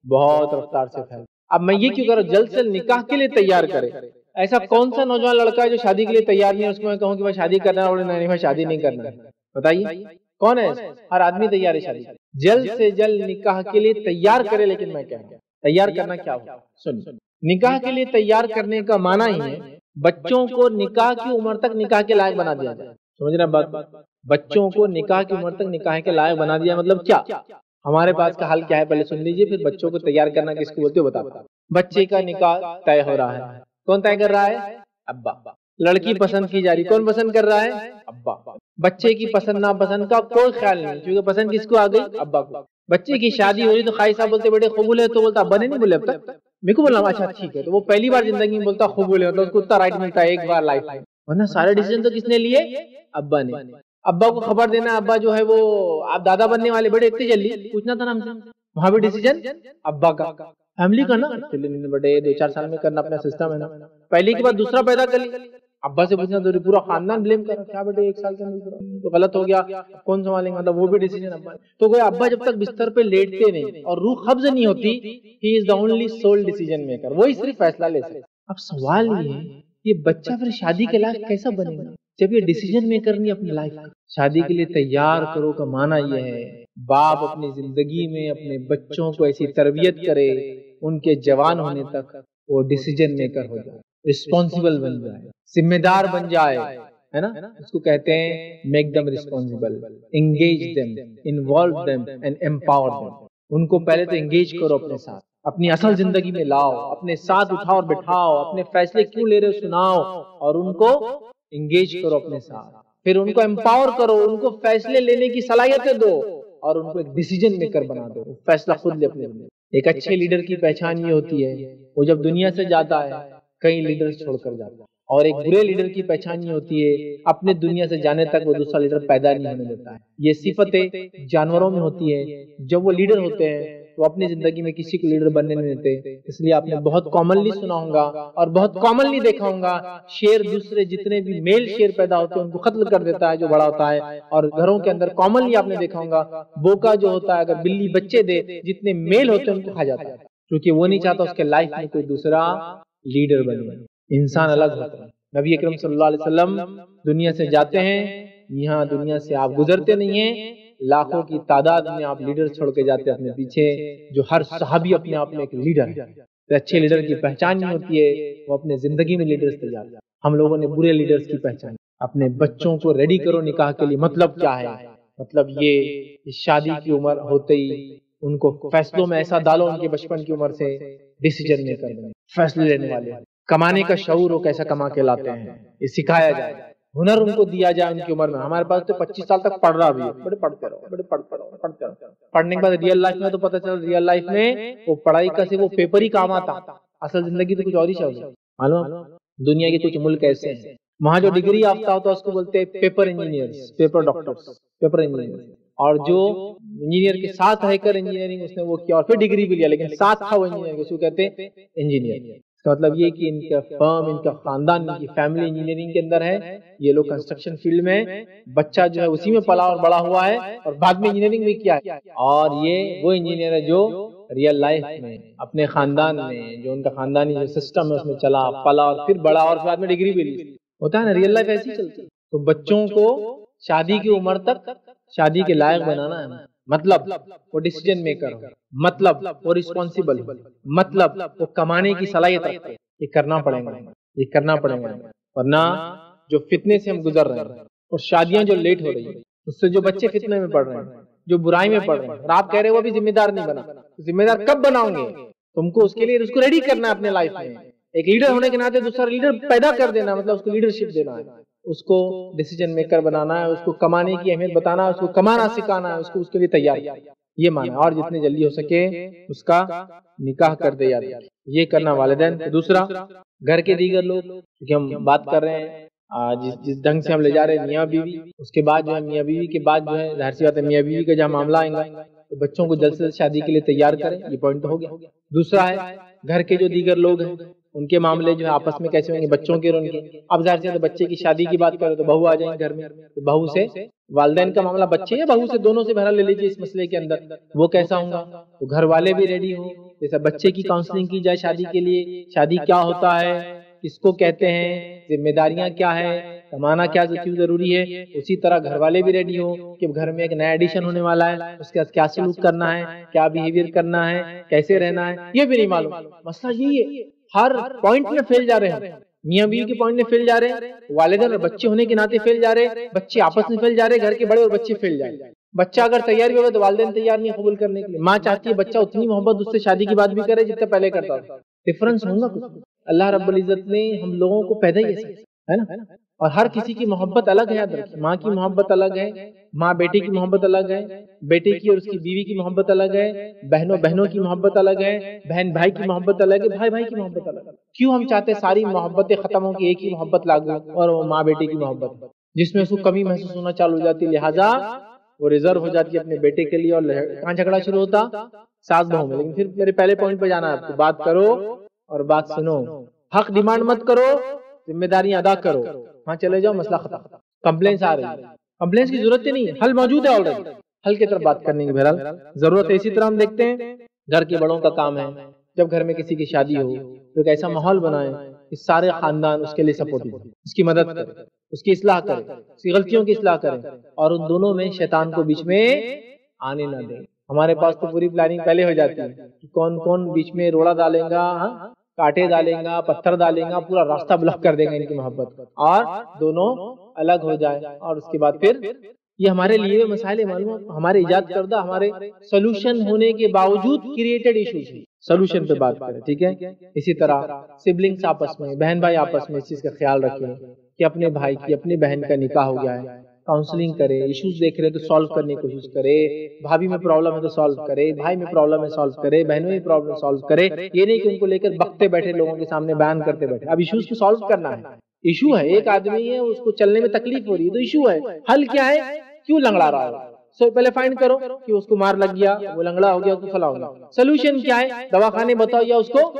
بہت رفتار سے پھیل، اب میں یہ کیوں کر رہا ہوں؟ جلد سے نکاح کے لیے تیار کرے۔ ایسا کون سا نوجوان لڑکا ہے جو شادی کے لیے تیار نہیں ہے، اس کو میں کہوں کہ میں شادی کرنا ہے، اور نہیں میں شادی نہیں کرنا ہے؟ بتائیے کون ہے؟ ہر آدمی تیار ہے شادی۔ جلد سے جلد نکاح کے لیے تیار کرے، لیکن میں کہہ رہا ہوں تیار کرنا کیا ہوگا؟ سن، نکاح کے لیے تیار کرنے کا معنی ہی ہے بچوں کو نکاح کی عمر تک نکاح کے لائق بنا دیا جائے۔ سمجھ رہے ہیں بات؟ بچوں کو نکاح کی عمر تک نکاح کے لائق بنا دیا مطلب کیا؟ ہمارے پاس کا حل کیا ہے پہلے سن لیجئے، پھر بچوں کو تیار کرنا کس کو بولتے ہو بتا۔ بچے کا نکاح طے ہو رہا ہے، کون طے کر رہا ہے؟ ابا. لڑکی پسند کی جا رہی، کون پسند کر رہا ہے؟ ابا. بچے کی پسند ناپسند کا کوئی خیال نہیں، کیونکہ پسند کس کو آ گئی؟ ابا کو. بچے کی شادی ہو رہی تو خواہی صاحب بولتے بیٹے قبول ہے، تو بولتا ابا نے نہیں بولے اب تک، میرے کو بولا اچھا ٹھیک ہے. تو وہ پہلی بار زندگی میں بولتا قبول ہے، مطلب اس کو اتنا رائٹ ملتا ہے ایک بار لائف میں، ورنہ سارے ڈیسیجن تو کس نے لیے؟ ابا نے. ابا کو خبر دینا، ابا جو ہے وہ آپ دادا بننے والے، بڑے اتنی جلدی پوچھنا تھا نا ہم سے، وہاں بھی ڈیسیجن ابا کا، فیملی کا نا، بڑے 2-4 سال میں کرنا اپنا سسٹم ہے نا. پہلے کے بعد دوسرا پیدا کر لی، ابا سے پوچھنا تو پورا خاندان بلیم کر کیا بیٹے 1 سال کے اندر تو غلط ہو گیا، کون سنبھالیں گے، مطلب وہ بھی ڈیسیجن ابا. تو کوئی ابا جب تک بستر پہ لیٹتے نہیں اور روح قبض نہیں ہوتی، he is the only sole decision maker, وہی صرف فیصلہ لے سکتا. اب سوال یہ ہے یہ بچہ پھر شادی کے لائق کیسا بنے گا جب یہ ڈیسیجن میکر نہیں اپنی لائف؟ شادی کے لیے تیار کرو کا معنی یہ ہے باپ اپنی زندگی میں اپنے بچوں کو ایسی تربیت کرے ان کے جوان ہونے تک وہ ڈیسیجن میکر ہو جائے، رسپانسیبل بن جائے، ذمہ دار بن جائے، ہے نا. اس کو کہتے ہیں make them responsible, engage them, involve them and empower them. ان کو پہلے تو انگیج کرو اپنے ساتھ، اپنی اصل زندگی میں لاؤ، اپنے ساتھ اٹھاؤ اور بٹھاؤ، اپنے فیصلے کیوں لے رہے ہو سناؤ، اور ان کو انگیج کرو اپنے ساتھ. پھر ان کو امپاور کرو، ان کو فیصلے لینے کی صلاحیتیں دو اور ان کو ایک ڈیسیجن میکر بنا دو، فیصلہ خود لے اپنے زندگی. ایک اچھے لیڈر کی پہچان یہ ہوتی ہے وہ جب دنیا سے جاتا ہے کئی لیڈر چھوڑ کر جاتا ہے، اور ایک برے لیڈر کی پہچان یہ ہوتی ہے اپنے دنیا سے جانے تک وہ دوسرا لیڈر پیدا نہیں ہونے دیتا ہے. یہ صفتیں جانوروں میں ہوتی ہے، جب وہ لیڈر ہوتے ہیں وہ اپنی زندگی میں کسی کو لیڈر بننے نہیں دیتے. اس لیے آپ نے بہت کامنلی سنا ہوگا اور بہت کامنلی دیکھا ہوگا، شیر دوسرے جتنے بھی میل شیر پیدا ہوتے ہیں ان کو قتل کر دیتا ہے جو بڑا ہوتا ہے. اور گھروں کے اندر کامنلی آپ نے دیکھا ہوگا بوکا جو ہوتا ہے اگر بلی بچے دے جتنے میل ہوتے ہیں ان کو کھا جاتا ہے، کیونکہ وہ نہیں چاہتا اس کے لائف میں کوئی دوسرا لیڈر بنے. انسان الگ ہوتا ہے. نبی اکرم صلی اللہ علیہ وسلم دنیا سے جاتے ہیں، یہاں دنیا سے آپ گزرتے نہیں ہیں، لاکھوں کی تعداد میں آپ لیڈر چھوڑ کے جاتے اپنے پیچھے، جو ہر صحابی اپنے آپ میں ایک لیڈر ہے. اچھے لیڈر کی پہچان نہیں ہوتی ہے وہ اپنے زندگی میں لیڈرز تیار. ہم لوگوں نے برے لیڈرز کی پہچان. اپنے بچوں کو ریڈی کرو نکاح کے لیے. مطلب کیا ہے؟ مطلب یہ شادی کی عمر ہوتے ہی ان کو فیصلوں میں ایسا ڈالو ان کے بچپن کی عمر سے ڈیسیجن میکر بنے، فیصلے لینے والے. کمانے کا شعور وہ کیسا کما کے لاتے ہیں یہ سکھایا جائے، ہنر ان کو دیا جائے ان کی عمر میں. ہمارے پاس تو 25 سال تک پڑھ رہا بھی ہے، بڑے پڑھتے رہو، بڑے پڑھتے رہو. پڑھنے کے بعد ریئل لائف میں تو پتہ چلا ریئل لائف میں وہ پڑھائی کا صرف وہ پیپر ہی کام آتا، اصل زندگی تو کچھ اور ہی چل رہی. معلوم دنیا کے کچھ ملک ایسے ہیں وہاں جو ڈگری یافتہ ہوتا ہے اس کو بولتے ہیں paper engineers, paper doctors, paper engineer. اور جو انجینئر کے ساتھ رہ کر انجینئرنگ اس نے وہ کیا اور پھر ڈگری بھی لیا لیکن ساتھ تھا وہ انجینئر، اس کو کہتے ہیں انجینئر. اس کا مطلب یہ کہ ان کا فرم، ان کا خاندان، ان کی فیملی انجینئرنگ کے اندر ہے. یہ لوگ کنسٹرکشن فیلڈ میں بچہ جو ہے اسی میں پلا اور بڑا ہوا ہے اور بعد میں انجینئرنگ بھی کیا ہے. اور یہ وہ انجینئر ہے جو ریئل لائف میں اپنے خاندان میں جو ان کا خاندانی جو سسٹم ہے اس میں چلا پلا اور پھر بڑا اور بعد میں ڈگری بھی لی. ہوتا ہے نا ریئل لائف ایسی چلتی ہے. تو بچوں کو شادی کی عمر تک شادی کے لائق بنانا ہے. مطلب وہ ڈیسیجن میکر ہو، مطلب وہ ریسپانسیبل ہو، مطلب وہ کمانے کی صلاحیت رکھتے. یہ کرنا پڑے گا، یہ کرنا پڑے گا، ورنہ جو فتنے سے ہم گزر رہے ہیں اور شادیاں جو لیٹ ہو رہی ہیں اس سے جو بچے فتنے میں پڑ رہے ہیں، جو برائی میں پڑ رہے ہیں، اور آپ کہہ رہے وہ بھی ذمہ دار نہیں بنا. ذمہ دار کب بناؤں گے؟ تم کو اس کے لیے اس کو ریڈی کرنا ہے اپنے لائف میں. ایک لیڈر ہونے کے ناطے دوسرا لیڈر پیدا کر دینا، مطلب اس کو لیڈرشپ دینا ہے، اس کو ڈیسیجن میکر بنانا ہے، اس کو کمانے کی اہمیت بتانا ہے، اس کو کمانا سکھانا ہے، اس کو اس کے لیے تیار. یہ مانا اور جتنے جلدی ہو سکے اس کا نکاح کر دے یار، یہ کرنا والدین. دوسرا گھر کے دیگر لوگ، کیونکہ ہم بات کر رہے ہیں جس ڈھنگ سے ہم لے جا رہے ہیں میاں بیوی، اس کے بعد جو ہے میاں بیوی کے بعد جو ہے ظاہر سی بات ہے میاں بیوی کا جہاں معاملہ آئے گا تو بچوں کو جلد سے جلد شادی کے لیے تیار کریں. یہ پوائنٹ ہو گیا. دوسرا ہے گھر کے جو دیگر لوگ ہیں ان کے معاملے جو ہے آپس میں کیسے ہوں گے، بچوں کے اور ان کے. اب ظاہر سی بچے کی شادی کی بات کریں تو بہو آ جائیں گھر میں، تو بہو سے والدین کا معاملہ بچے یا بہو سے دونوں سے بہرحال لے لیجیے اس مسئلے کے اندر وہ کیسا ہوگا. تو گھر والے بھی ریڈی ہوں، جیسا بچے کی کاؤنسلنگ کی جائے شادی کے لیے، شادی کیا ہوتا ہے، کس کو کہتے ہیں، ذمہ داریاں کیا ہے، کمانا کیا کیوں ضروری ہے، اسی طرح گھر والے بھی ریڈی ہوں کہ گھر میں ایک نیا ایڈیشن ہونے والا ہے، اس کے ساتھ کیا سلوک کرنا ہے، کیا بیہیویئر کرنا ہے، کیسے رہنا ہے. یہ بھی نہیں معلوم. مسئلہ یہی ہے ہر پوائنٹ میں فیل جا رہے ہیں، میاں بیوی کے پوائنٹ میں فیل جا رہے ہیں، والدین اور بچے ہونے کے ناطے فیل جا رہے ہیں، بچے آپس میں فیل جا رہے ہیں، گھر کے بڑے اور بچے فیل جا رہے ہیں. بچہ اگر تیار بھی ہوگا تو والدین تیار نہیں قبول کرنے کے لیے. ماں چاہتی ہے بچہ اتنی محبت اس سے شادی کی بات بھی کرے جتنا پہلے کرتا تھا. ڈفرنس ہوگا کچھ. اللہ رب العزت نے ہم لوگوں کو پیدا ہی ایسا ہے نا، اور ہر کسی کی محبت الگ ہے، یاد رکھیے، ماں کی محبت الگ ہے، ماں بیٹے کی محبت الگ ہے، بیٹے کی اور اس کی بیوی کی محبت الگ ہے، بہنوں کی محبت الگ ہے، بہن بھائی کی محبت الگ ہے، بھائی کی محبت الگ ہے۔ کیوں ہم چاہتے ہیں ساری محبتیں ختم ہو کی ایک ہی محبت لاگو، اور وہ ماں بیٹے کی محبت جس میں اس کو کمی محسوس ہونا چالو ہو جاتی ہے، لہٰذا وہ ریزرو ہو جاتی ہے اپنے بیٹے کے لیے، اور کہاں جھگڑا شروع ہوتا؟ ساس بہو میں۔ لیکن پھر میرے پہلے پوائنٹ پہ جانا ہے آپ کو، بات کرو اور بات سنو، حق ڈیمانڈ مت کرو، ذمہ داریاں ادا کرو، وہاں چلے جاؤ، مسئلہ ختم۔ کمپلینس آ رہی ہے، کمپلینس کی ضرورت ہی نہیں، حل موجود ہے آلریڈی، حل کی طرف بات کرنے کی بہرحال ضرورت ہے۔ اسی طرح ہم دیکھتے ہیں گھر کے بڑوں کا کام ہے، جب گھر میں کسی کی شادی ہو تو ایک ایسا ماحول بنائیں کہ سارے خاندان اس کے لیے سپورٹو، اس کی مدد کرے، اس کی اصلاح کرے، اس کی غلطیوں کی اصلاح کرے، اور ان دونوں میں شیطان کو بیچ میں آنے نہ دیں۔ ہمارے پاس تو پوری پلاننگ پہلے ہو جاتی ہے کہ کون کون بیچ میں روڑا ڈالے گا، کاٹے ڈالیں گا، پتھر ڈالیں گا، پورا راستہ بلاک کر دے گا ان کی محبت کا، اور دونوں الگ ہو جائے، اور اس کے بعد پھر یہ ہمارے لیے مسائل معلوم، ہمارے ایجاد کردہ، ہمارے سولوشن ہونے کے باوجود کریٹڈ ایشوز ہیں، سولوشن پہ بات کریں، ٹھیک ہے۔ اسی طرح سبلنگز آپس میں، بہن بھائی آپس میں اس چیز کا خیال رکھیں کہ اپنے بھائی کی، اپنی بہن کا نکاح ہو گیا ہے، کاؤنسلنگ کرے، ایشوز دیکھ رہے تو سالو کرنے کی کوشش کرے، بھابھی میں پرابلم ہے تو سالو کرے، بھائی میں پرابلم ہے سالو کرے، بہنوں میں پرابلم سالو کرے، یہ نہیں کہ ان کو لے کر بکتے بیٹھے، لوگوں کے سامنے بیان کرتے بیٹھے۔ اب ایشوز کو سالو کرنا ہے، ایشو ہے، ایک آدمی ہے اس کو چلنے میں تکلیف ہو رہی ہے تو ایشو ہے، حل کیا ہے؟ کیوں لنگڑا رہا ہے؟ سو پہلے فائنڈ کرو کہ اس کو مار لگ گیا، وہ لنگڑا ہو گیا، اس کو فلاں ہو گیا، سولوشن کیا ہے؟ دواخانے بتاؤ، یا اس کو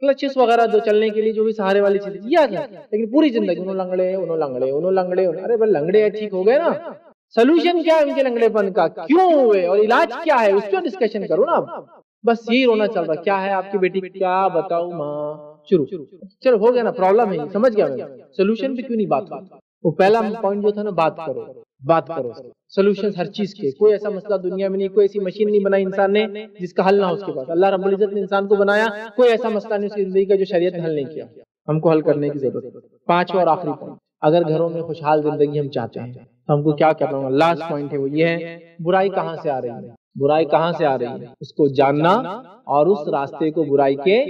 کلچز وغیرہ دو چلنے کے لیے، جو بھی سہارے والی چیزیں کیا ہے۔ لیکن پوری زندگی انہوں لنگڑے، ارے بھائی لنگڑے ہیں، ٹھیک ہو گئے نا، سولوشن کیا ہے ان کے لنگڑے پن کا، کیوں ہوئے اور علاج کیا ہے، اس پہ ڈسکشن کرو نا۔ بس یہی رونا چل رہا، کیا ہے آپ کی بیٹی، کیا بتاؤ ماں، شروع، چلو ہو گیا نا، پرابلم ہے، سمجھ گیا میں، سولوشن پہ کیوں نہیں بات کرتا؟ وہ پہلا پوائنٹ جو تھا نا، بات کرو، سولوشن ہر چیز کے، کوئی ایسا مسئلہ دنیا میں نہیں، کوئی ایسی مشین نہیں بنائی انسان نے جس کا حل نہ ہو اس کے پاس، اللہ رب العزت نے انسان کو بنایا، کوئی ایسا مسئلہ نہیں اس کی زندگی کا جو شریعت نے حل نہیں کیا، ہم کو حل کرنے کی ضرورت ہے۔ پانچواں اور آخری پوائنٹ، اگر گھروں میں خوشحال زندگی ہم چاہتے ہیں تو ہم کو کیا کرنا ہوگا؟ لاسٹ پوائنٹ ہے وہ یہ ہے، برائی کہاں سے آ رہی ہے، برائی کہاں سے آ رہی ہے اس کو جاننا، اور اس راستے کو برائی کے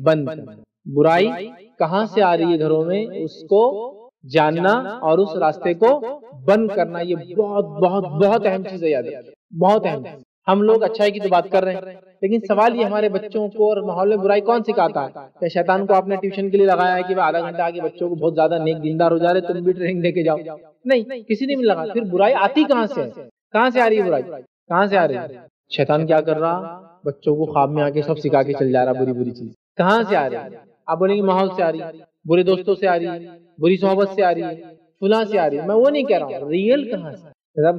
بند کرنا۔ برائی کہاں سے آ رہی ہے گھروں میں، اس کو جاننا اور اس راستے کو بند کرنا، یہ بہت بہت بہت اہم چیز ہے، یاد ہے، بہت اہم۔ ہم لوگ اچھائی کی تو بات کر رہے ہیں، لیکن سوال یہ ہمارے بچوں کو اور ماحول میں برائی کون سکھاتا ہے؟ کہ شیطان کو آپ نے ٹیوشن کے لیے لگایا ہے کہ آدھا گھنٹہ آگے بچوں کو بہت زیادہ نیک دیندار ہو جا رہے، تم بھی ٹریننگ دے کے جاؤ؟ نہیں، کسی نے بھی لگا۔ پھر برائی آتی کہاں سے ہے؟ کہاں سے آ رہی ہے برائی؟ کہاں سے آ رہی ہے؟ شیطان کیا کر رہا؟ بچوں کو خواب میں آ کے سب سکھا کے چل جا رہا، بری بری چیز۔ کہاں سے آ رہی ہے؟ آپ بولیں گے ماحول سے آ رہی ہے، برے دوستوں سے آ رہی ہے، بری صحبت سے آ رہی ہے، فلاں سے آ رہی ہے۔ میں وہ نہیں کہہ رہا ہوں، ریئل کہاں سے؟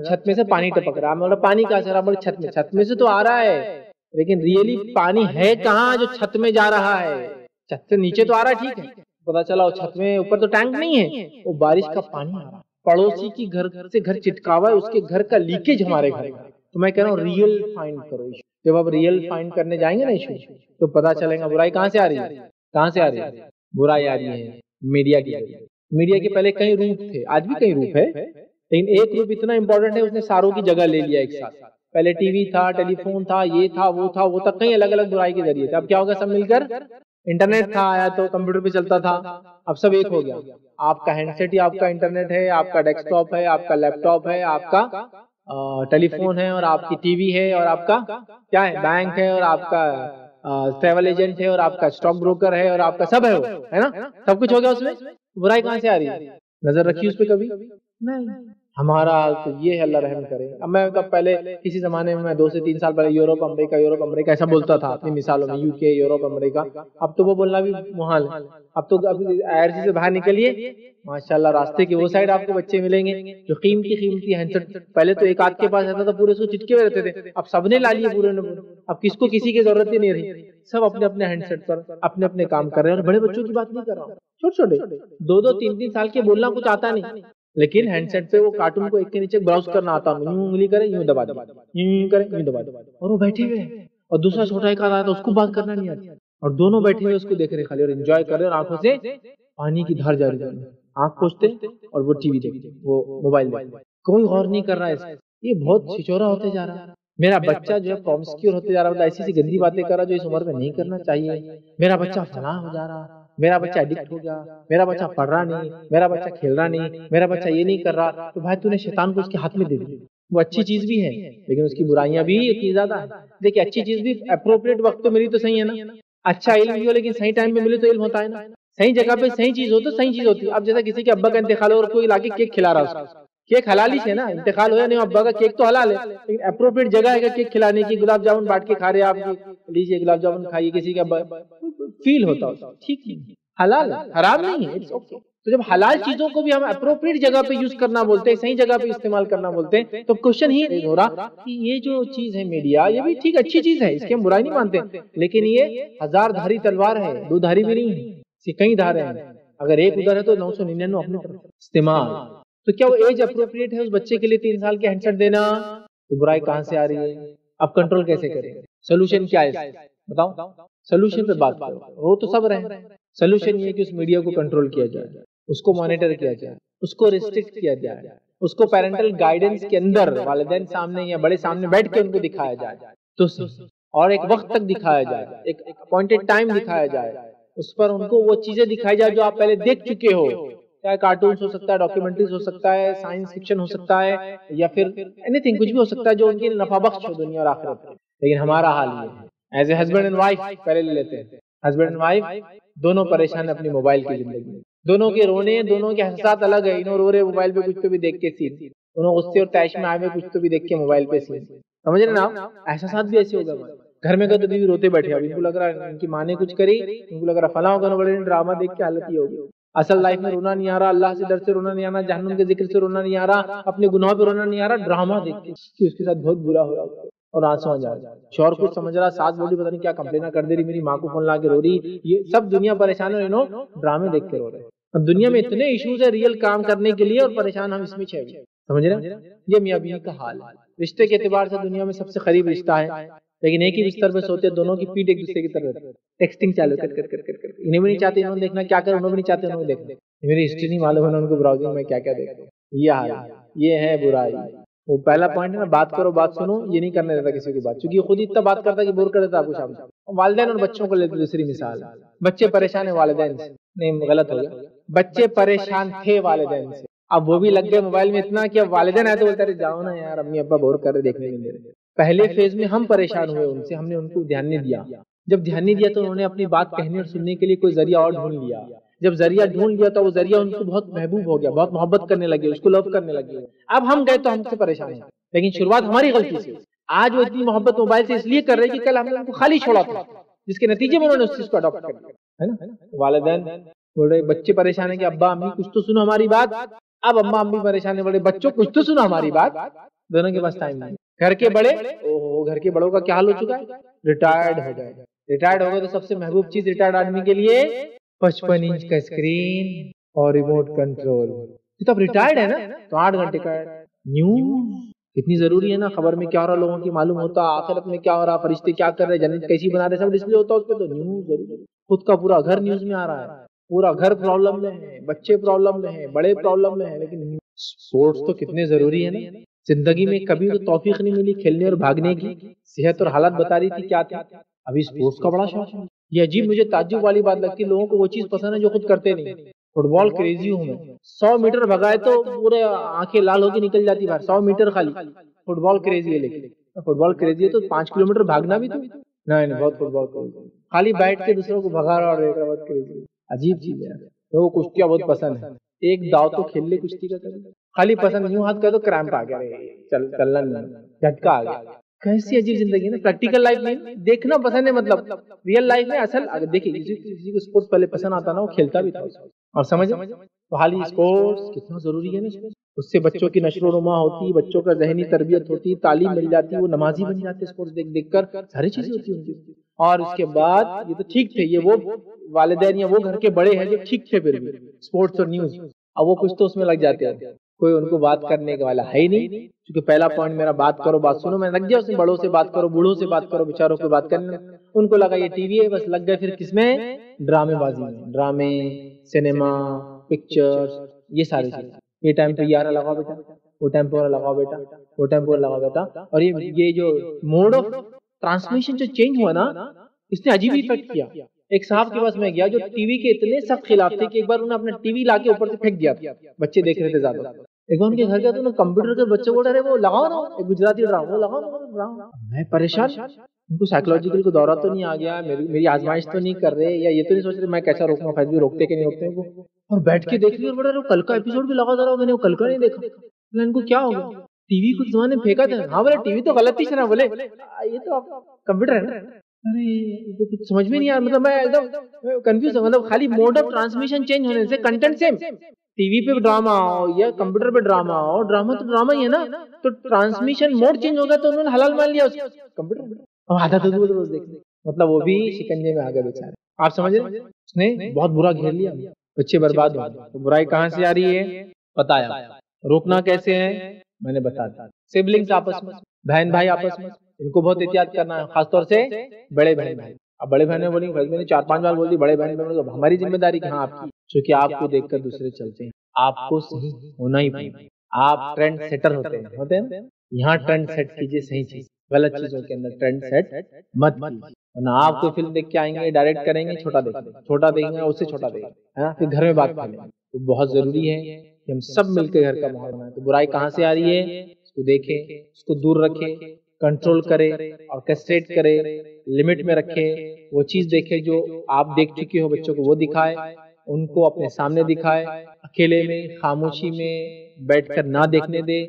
چھت میں سے پانی ٹپک رہا، میں بولا پانی کہاں سے آ رہا؟ بولے چھت میں سے تو آ رہا ہے، لیکن ریئلی پانی ہے کہاں جو چھت میں جا رہا ہے؟ چھت سے نیچے تو آ رہا ہے، ٹھیک ہے، پتا چلا وہ چھت میں اوپر تو ٹینک نہیں ہے، وہ بارش کا پانی آ رہا، پڑوسی کی گھر سے گھر چٹکا ہوا ہے، اس کے گھر کا لیکیج ہمارے گھر میں۔ تو میں کہہ رہا ہوں ریئل فائنڈ کرو ایشو۔ جب آپ ریئل فائنڈ کرنے جائیں گے نا ایشو، تو پتا چلے گا برائی کہاں سے آ رہی ہے، کہاں سے آ رہی ہے۔ برائی آ رہی ہے میڈیا کی وجہ سے۔ میڈیا کے پہلے کئی روپ تھے، آج بھی کئی روپ ہے، لیکن ایک روپ اتنا امپورٹنٹ ہے اس نے ساروں کی جگہ لے لیا ایک ساتھ۔ پہلے ٹی وی تھا، ٹیلی فون تھا، یہ تھا، وہ تھا، وہ تک کئی الگ الگ برائی کے ذریعے تھے۔ اب کیا ہوگا؟ سب مل کر، انٹرنیٹ تھا آیا تو کمپیوٹر پہ چلتا تھا، اب سب ایک ہو گیا۔ آپ کا ہینڈ سیٹ ہی آپ کا انٹرنیٹ ہے، آپ کا ڈیسک ٹاپ ہے، آپ کا لیپ ٹاپ ہے، آپ کا ٹیلی فون ہے، اور آپ کی ٹی وی ہے، اور آپ کا کیا ہے؟ بینک ہے، اور آپ کا ٹریول ایجنٹ ہے، اور آپ کا اسٹاک بروکر ہے، اور آپ کا سب ہے نا، سب کچھ ہو گیا اس میں۔ برائی کہاں سے آ رہی ہے؟ نظر رکھی اس پہ کبھی؟ نہیں۔ ہمارا حال تو یہ ہے، اللہ رحم کرے۔ اب میں تو پہلے کسی زمانے میں 2 سے 3 سال پہلے یورپ امریکہ ایسا بولتا تھا اپنی مثالوں میں، یو کے، یورپ، امریکہ۔ اب تو وہ بولنا بھی محال ہے، اب تو IRC سے باہر نکلیے، ماشاءاللہ راستے کے وہ سائڈ آپ کو بچے ملیں گے جو قیمتی ہینڈ سیٹ، پہلے تو ایک آدھ کے پاس رہتا تھا، پورے اس کو چٹکے ہوئے رہتے تھے، اب سب نے لا لیے پورے نے پورے۔ اب کس کو کسی کی ضرورت ہی نہیں رہی، سب اپنے اپنے ہینڈ سیٹ پر اپنے اپنے کام کر رہے ہیں۔ اور بڑے بچوں کی بات نہیں کر رہا ہوں، چھوٹے 2 3 سال کے، بولنا کچھ آتا نہیں، لیکن ہینڈ سیٹ پہ وہ کارٹون کو ایک کے نیچے براؤز کرنا آتا، یوں انگلی کرے، یوں دبا دے، یوں کرے، یوں دبا دے، اور وہ بیٹھے ہوئے ہیں، اور دوسرا چھوٹا ایک آتا ہے تو اس کو بات کرنا نہیں آتی، اور دونوں بیٹھے ہوئے اس کو دیکھ رہے خالی، اور انجوائے کر رہے، اور آنکھوں سے پانی کی دھار جاری کرنے، آنکھ پوچھتے اور وہ ٹی وی دیکھتے، وہ موبائل دیکھتے، کوئی غور نہیں کر رہا ہے اس پہ۔ یہ بہت چھچورا ہوتے جا رہا ہے۔ میرا بچہ جو ہے پرومسکیور ہوتے جا رہا ہے، ایسی سی گندی باتیں کر رہا جو اس عمر میں نہیں کرنا چاہیے، میرا بچہ فلاں ہو جا رہا، میرا بچہ ایڈکٹ ہو گیا، میرا بچہ پڑھ رہا نہیں، میرا بچہ کھیل رہا نہیں، میرا بچہ یہ نہیں کر رہا، تو بھائی تو نے شیطان کو اس کے ہاتھ میں دے دی. وہ اچھی چیز بھی ہے لیکن اس کی برائیاں بھی اتنی زیادہ ہیں. دیکھیں اچھی چیز بھی اپروپریٹ وقت پہ ملی تو صحیح ہے نا. اچھا علم بھی ہو لیکن صحیح ٹائم پہ ملے تو علم ہوتا ہے نا. صحیح جگہ پہ صحیح چیز ہو تو صحیح چیز ہوتی ہے. اب جیسا کسی کے ابا کا انتقال ہو اور کوئی لا کے کیک کھلا رہا ہے، کیک حلال ہی ہے نا. انتقال ہوا نہیں ابا کا، کیک تو حلال ہے لیکن اپروپریٹ جگہ ہے کیک کھلانے کی. گلاب جامن بانٹ کے کھا رہے آپ کی، لیجیے گلاب جامن کھائیے، کسی کا فیل ہوتا ہے ٹھیک نہیں، حلال ہے، حرام نہیں ہے، اٹس اوکے. تو جب حلال چیزوں کو بھی ہم اپروپریٹ جگہ پہ یوز کرنا بولتے ہیں، صحیح جگہ پہ استعمال کرنا بولتے ہیں، تو کوشچن ہی نہیں ہو رہا کہ یہ جو چیز ہے میڈیا، یہ بھی ٹھیک اچھی چیز ہے، اس کی ہم برائی نہیں مانتے، لیکن یہ 1000 دھاری تلوار ہے، 2 دھاری بھی نہیں ہے، اس کی کئی دھاریں ہیں. اگر ایک ادھر ہے تو 999 اپنی طرف استعمال. تو کیا وہ ایج اپروپریٹ ہے اس بچے کے لیے 3 سال کے ہینڈسیٹ دینا؟ تو برائی کہاں سے آ رہی ہے؟ اب کنٹرول کیسے کریں؟ سولوشن کیا ہے بتاؤ؟ سولوشن پہ بات کرو. وہ تو سب رہے، سولوشن یہ کہ اس میڈیا کو کنٹرول کیا جائے، اس کو مانیٹر کیا جائے، اس کو ریسٹرکٹ کیا جائے، اس کو پیرنٹل گائیڈنس کے اندر والدین سامنے یا بڑے سامنے بیٹھ کے ان کو دکھایا جائے تو اور ایک وقت تک دکھایا جائے، ایک اپوائنٹڈ ٹائم دکھایا جائے، اس پر ان کو وہ چیزیں دکھائی جائے جو آپ پہلے دیکھ چکے ہو. چاہے کارٹونز ہو سکتا ہے، ڈاکیومنٹریز ہو سکتا ہے، سائنس فکشن ہو سکتا ہے، یا پھر اینی تھنگ، کچھ بھی ہو سکتا ہے جو ان کی نفع بخش ہو دنیا اور آخرت میں. لیکن ہمارا حال یہ ہے as a husband and wife, پہلے لے لیتے ہیں ہسبینڈ اینڈ وائف دونوں پریشان ہیں اپنی موبائل کی زندگی میں. دونوں کے رونے، دونوں کے احساسات الگ ہے. انہوں رو رہے موبائل پہ کچھ تو بھی دیکھ کے سین، انہوں غصے اور طیش میں آئے ہوئے کچھ تو بھی دیکھ کے موبائل پہ سین. سمجھ رہے نا آپ؟ احساسات بھی ایسے ہوگا. گھر میں تو بیوی روتے بیٹھے، اب ان کو لگ رہا ہے ان کی ماں نے کچھ کری، ان کو لگ رہا فلاں ہوگا، بڑے ڈرامہ دیکھ کے حالت یہ ہوگی. اصل لائف میں رونا نہیں آ رہا، اللہ سے ڈر سے رونا نہیں آ رہا، جہنم کے ذکر سے رونا نہیں آ رہا، اپنے گناہ پہ رونا نہیں آ رہا، ڈرامہ دیکھ کے کہ اس کے ساتھ بہت برا ہو رہا اور آنسو آ جا رہا. شوہر کچھ سمجھ رہا، ساس بولی پتہ نہیں کیا کمپلین کر دے رہی، میری ماں کو فون لا کے رو رہی. یہ سب دنیا پریشان ہے، انہوں ڈرامے دیکھ کے رو رہے. اب دنیا میں اتنے ایشوز ہیں ریئل کام کرنے کے لیے اور پریشان ہم اس میں چھے. سمجھ رہے ہیں؟ یہ میاں بیوی کا حال ہے. رشتے کے اعتبار سے دنیا میں سب سے قریب رشتہ ہے، لیکن ایک ہی بستر پہ سوتے، دونوں کی پیٹ ایک دوسرے کی طرف، ٹیکسٹنگ چالو کر انہیں بھی نہیں چاہتے انہوں نے دیکھنا کیا کر، انہوں بھی نہیں چاہتے انہوں نے دیکھنا. میری ہسٹری نہیں معلوم ہے ان کو براؤزنگ میں کیا کیا دیکھتے. یہ حال ہے، یہ ہے برائی. وہ پہلا پوائنٹ ہے نا، بات کرو بات سنو، یہ نہیں کرنے دیتا کسی کو بات، چونکہ یہ خود اتنا بات کرتا ہے کہ بور کر دیتا آپ کو. شام والدین اور بچوں کو لیتے دوسری مثال، بچے پریشان ہیں والدین سے، نہیں غلط ہو گیا، بچے پریشان تھے والدین سے، اب وہ بھی لگ گئے موبائل میں اتنا کہ اب والدین آئے تو بولتے رہے جاؤ نا یار، امی ابا بور کر رہے، دیکھنے نہیں دے رہے. پہلے فیز میں ہم پریشان ہوئے ان سے، ہم نے ان کو دھیان نہیں دیا. جب دھیان نہیں دیا تو انہوں نے اپنی بات کہنے اور سننے کے لیے کوئی ذریعہ اور ڈھونڈ لیا. جب ذریعہ ڈھونڈ لیا تو وہ ذریعہ ان کو بہت محبوب ہو گیا، بہت محبت کرنے لگے، اس کو لو کرنے لگے. اب ہم گئے تو ہم سے پریشان ہیں، لیکن شروعات ہماری غلطی سے. آج وہ اتنی محبت موبائل سے اس لیے کر رہے کہ کل ہم نے ان کو خالی چھوڑا تھا، جس کے نتیجے میں انہوں نے اس چیز کو اڈاپٹ کر لیا ہے نا. والدین بول رہے، بچے پریشان ہیں کہ ابا امی کچھ تو سنو ہماری بات. اب اماں امی پریشان ہیں، بڑے بچوں کچھ تو سنو ہماری بات. دونوں کے پاس ٹائم نہیں. گھر کے بڑے، اوہو گھر کے بڑوں کا کیا حال ہو چکا ہے، ریٹائرڈ ہو گئے. ریٹائرڈ ہو گئے تو سب سے محبوب چیز ریٹائرڈ آدمی کے لیے 55 انچ کا اسکرین اور ریموٹ کنٹرول. تو اب ریٹائرڈ ہے نا تو 8 گھنٹے کا نیوز کتنی ضروری ہے نا. خبر میں کیا ہو رہا لوگوں کی معلوم ہوتا، آخرت میں کیا ہو رہا، فرشتے کیا کر رہے، جنت کیسی بنا رہے، سب ڈسپلے ہوتا اس پہ. تو نیوز ضروری، خود کا پورا گھر نیوز میں آ رہا ہے، پورا گھر پرابلم میں ہے، بچے پرابلم میں ہیں، بڑے پرابلم میں ہیں. لیکن سپورٹس تو کتنے ضروری ہے نا. زندگی میں کبھی تو توفیق نہیں ملی کھیلنے اور بھاگنے کی، صحت اور حالات بتا رہی تھی کیا تھی، ابھی سپورٹس کا بڑا شوق ہے. یہ عجیب مجھے تعجب والی بات لگتی ہے، لوگوں کو وہ چیز پسند ہے جو خود کرتے نہیں. فٹ بال کریزی ہوں میں، 100 میٹر بھگائے تو پورے آنکھیں لال ہو کے نکل جاتی باہر. 100 میٹر خالی فٹ بال کریزی ہے. لیکن فٹ بال کریزی ہے تو 5 کلومیٹر بھاگنا بھی تو نہیں، بہت فٹ بال کریزی، خالی بیٹھ کے دوسروں کو بھگا رہا اور بہت کریزی. عجیب چیز ہے. لوگوں کو کشتیاں بہت پسند ہے، ایک داؤ تو کھیل لے کشتی کا، خالی پسند یوں ہاتھ کر تو کریمپ آ گیا، چلنا نہیں، جھٹکا آ گیا. کیسی عجیب زندگی ہے نا. پریکٹیکل لائف میں دیکھنا پسند ہے، مطلب ریئل لائف میں اصل اگر دیکھیں کسی کو اسپورٹس پہلے پسند آتا نا وہ کھیلتا بھی تھا. اور سمجھ تو حالی اسپورٹس کتنا ضروری ہے نا. اس سے بچوں کی نشو و نما ہوتی، بچوں کا ذہنی تربیت ہوتی، تعلیم مل جاتی، وہ نمازی بن جاتے اسپورٹس دیکھ دیکھ کر، ساری چیزیں ہوتی ہیں ان کی. اور اس کے بعد یہ تو ٹھیک تھے، یہ وہ والدین یا وہ گھر کے بڑے ہیں جو ٹھیک تھے پھر بھی اسپورٹس اور نیوز. اب وہ کچھ تو اس میں لگ جاتے ہیں، کوئی ان کو بات کرنے کا والا ہے ہی نہیں. کیونکہ پہلا پوائنٹ میرا بات کرو بات سنو میں لگ گیا اس میں. بڑوں سے بات کرو، بوڑھوں سے بات کرو، بیچاروں کو بات کرنے ان کو لگا یہ ٹی وی ہے بس، لگ گئے پھر کس میں، ڈرامے بازی میں. ڈرامے، سینما، پکچر، یہ ساری چیزیں. یہ ٹائم پہ یہ لگاؤ بیٹا، وہ ٹائم پہ لگاؤ بیٹا، وہ ٹائم پہ لگاؤ بیٹا. اور یہ جو موڈ آف ٹرانسمیشن جو چینج ہوا نا، اس نے عجیب ایفیکٹ کیا. ایک صاحب کے پاس میں گیا جو ٹی وی کے اتنے سخت خلاف تھے کہ ایک بار انہوں نے اپنا ٹی وی لا کے اوپر سے پھینک دیا تھا، بچے دیکھ رہے تھے زیادہ. ایک بار ان کے گھر گیا تو انہوں نے کمپیوٹر کے بچے کو ڈرے وہ لگاؤ نا، ایک گجراتی ڈراما وہ لگاؤ نا. میں پریشان، ان کو سائیکولوجیکل کو دورہ تو نہیں آ گیا، میری آزمائش تو نہیں کر رہے، یا یہ تو نہیں سوچ رہے میں کیسا روکوں، فیض بھی روکتے کہ نہیں روکتے ان کو. اور بیٹھ کے دیکھ لیا، بڑا کل کا ایپیسوڈ بھی لگا رہا، میں نے وہ کل کا نہیں دیکھا. ان کو کیا ہو گیا؟ ٹی وی کچھ زمانے میں پھینکا تھا. ہاں بولے ٹی وی تو غلط ہی نا، بولے یہ تو کمپیوٹر ہے نا. ارے یہ تو کچھ سمجھ میں نہیں آیا، مطلب میں ایک دم کنفیوز ہوں. مطلب خالی موڈ آف ٹرانسمیشن چینج ہونے سے کنٹینٹ سیم، ٹی وی پہ ڈراما ہو یا کمپیوٹر پہ ڈراما ہو، ڈراما تو ڈراما ہی ہے نا. تو ٹرانسمیشن موڈ چینج ہوگا تو انہوں نے حلال مان لیا اس کمپیوٹر پہ. اب آدھا تو روز دیکھتے، مطلب وہ بھی شکنجے میں آ گئے بیچارے. آپ سمجھ رہے اس نے بہت برا گھیر لیا، بچے برباد ہو گئے. تو برائی کہاں سے آ رہی ہے بتایا، روکنا کیسے ہے میں نے بتا دیا. سبلنگز آپس میں، بہن بھائی آپس میں، ان کو بہت احتیاط کرنا ہے، خاص طور سے بڑے بہن بھائی. اب بڑے بہن بولی میں نے 4-5 بار بول دی، بڑے بہن بھائی ہماری ذمہ داری کہاں آپ کی، کیونکہ آپ کو دیکھ کر دوسرے چلتے ہیں. آپ کو صحیح ہونا ہی پڑے. آپ ٹرینڈ سیٹر ہوتے ہیں یہاں ٹرینڈ سیٹ کیجیے صحیح چیز، غلط چیزوں کے اندر ٹرینڈ سیٹ مت کیجیے. نہ آپ کوئی فلم دیکھ کے آئیں گے ڈائریکٹ کریں گے چھوٹا دیکھیں گے اس سے چھوٹا دیکھیں گے، پھر گھر میں بات کریں گے. تو بہت ضروری ہے کہ ہم سب مل کے گھر کا ماحول بنائیں. تو برائی کہاں سے آ رہی ہے اس کو دیکھیں، اس کو دور رکھیں، کنٹرول کرے اور کیسٹریٹ کرے، لمٹ میں رکھے. وہ چیز دیکھے جو آپ دیکھ چکے ہو بچوں کو وہ دکھائے، ان کو اپنے سامنے دکھائے، اکیلے میں خاموشی میں بیٹھ کر نہ دیکھنے دے،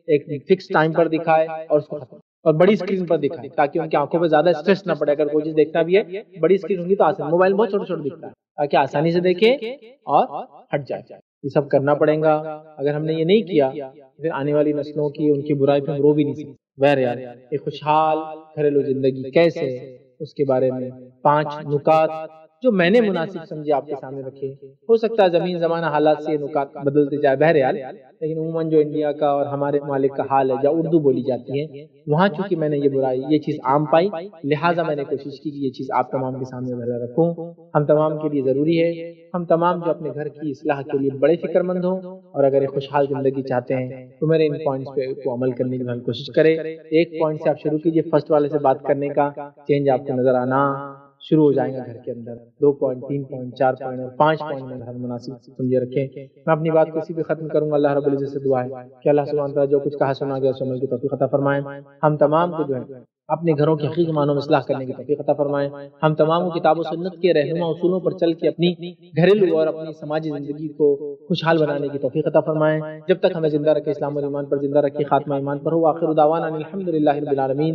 ایک فکس ٹائم پر دکھائے اور اس کو ختم، اور بڑی اسکرین پر دکھائے تاکہ ان کی آنکھوں پہ زیادہ اسٹریس نہ پڑے. اگر کوئی چیز دیکھنا بھی ہے بڑی اسکرین ہوگی تو آسان، موبائل بہت چھوٹے چھوٹے دکھتا ہے تاکہ آسانی سے دیکھے اور ہٹ جائے. یہ سب کرنا پڑے گا. اگر ہم نے یہ نہیں کیا پھر آنے والی نسلوں کی ان کی برائی پہ ہم رو بھی نہیں سکتے. بہرحال ایک خوشحال گھریلو زندگی کیسے ہے اس کے بارے میں 5 نکات جو میں نے مناسب سمجھے آپ کے سامنے رکھے. ہو سکتا ہے زمین زمانہ حالات سے یہ نکات بدلتے جائے بہرحال، لیکن عموماً جو انڈیا کا اور ہمارے ممالک کا حال ہے جہاں اردو بولی جاتی ہے وہاں چونکہ میں نے یہ چیز عام پائی، لہٰذا میں نے کوشش کی کہ یہ چیز آپ تمام کے سامنے بھرا رکھوں. ہم تمام کے لیے ضروری ہے ہم تمام جو اپنے گھر کی اصلاح کے لیے بڑے فکر مند ہوں اور اگر ایک خوشحال زندگی چاہتے ہیں تو میرے ان پوائنٹس پہ کو عمل کرنے کی کوشش کریں. ایک پوائنٹ سے آپ شروع کیجئے، فرسٹ والے سے بات کرنے کا چینج آپ کو نظر آنا شروع ہو جائیں گا گھر کے اندر. 2 پوائنٹ 3 پوائنٹ 4 پوائنٹ اور 5 پوائنٹ میں ہر مناسب سمجھے رکھیں. میں اپنی بات کو اسی پہ ختم کروں گا. اللہ رب العزت سے دعا ہے کہ اللہ سبحانہ وتعالی جو کچھ کہا سنا گیا سننے کی توفیق عطا فرمائے. ہم تمام کو جو ہے اپنے گھروں کے حقیقی معنوں میں اصلاح کرنے کی توفیق عطا فرمائے. ہم تمام کو کتاب و سنت کے رہنما اصولوں پر چل کے اپنی گھریلو اور اپنی سماجی زندگی کو خوشحال بنانے کی توفیق عطا فرمائے. جب تک ہمیں زندہ رکھے اسلام و ایمان پر زندہ رکھے، خاتمہ ایمان پر ہو. آخر دعوانا الحمدللہ رب العالمین.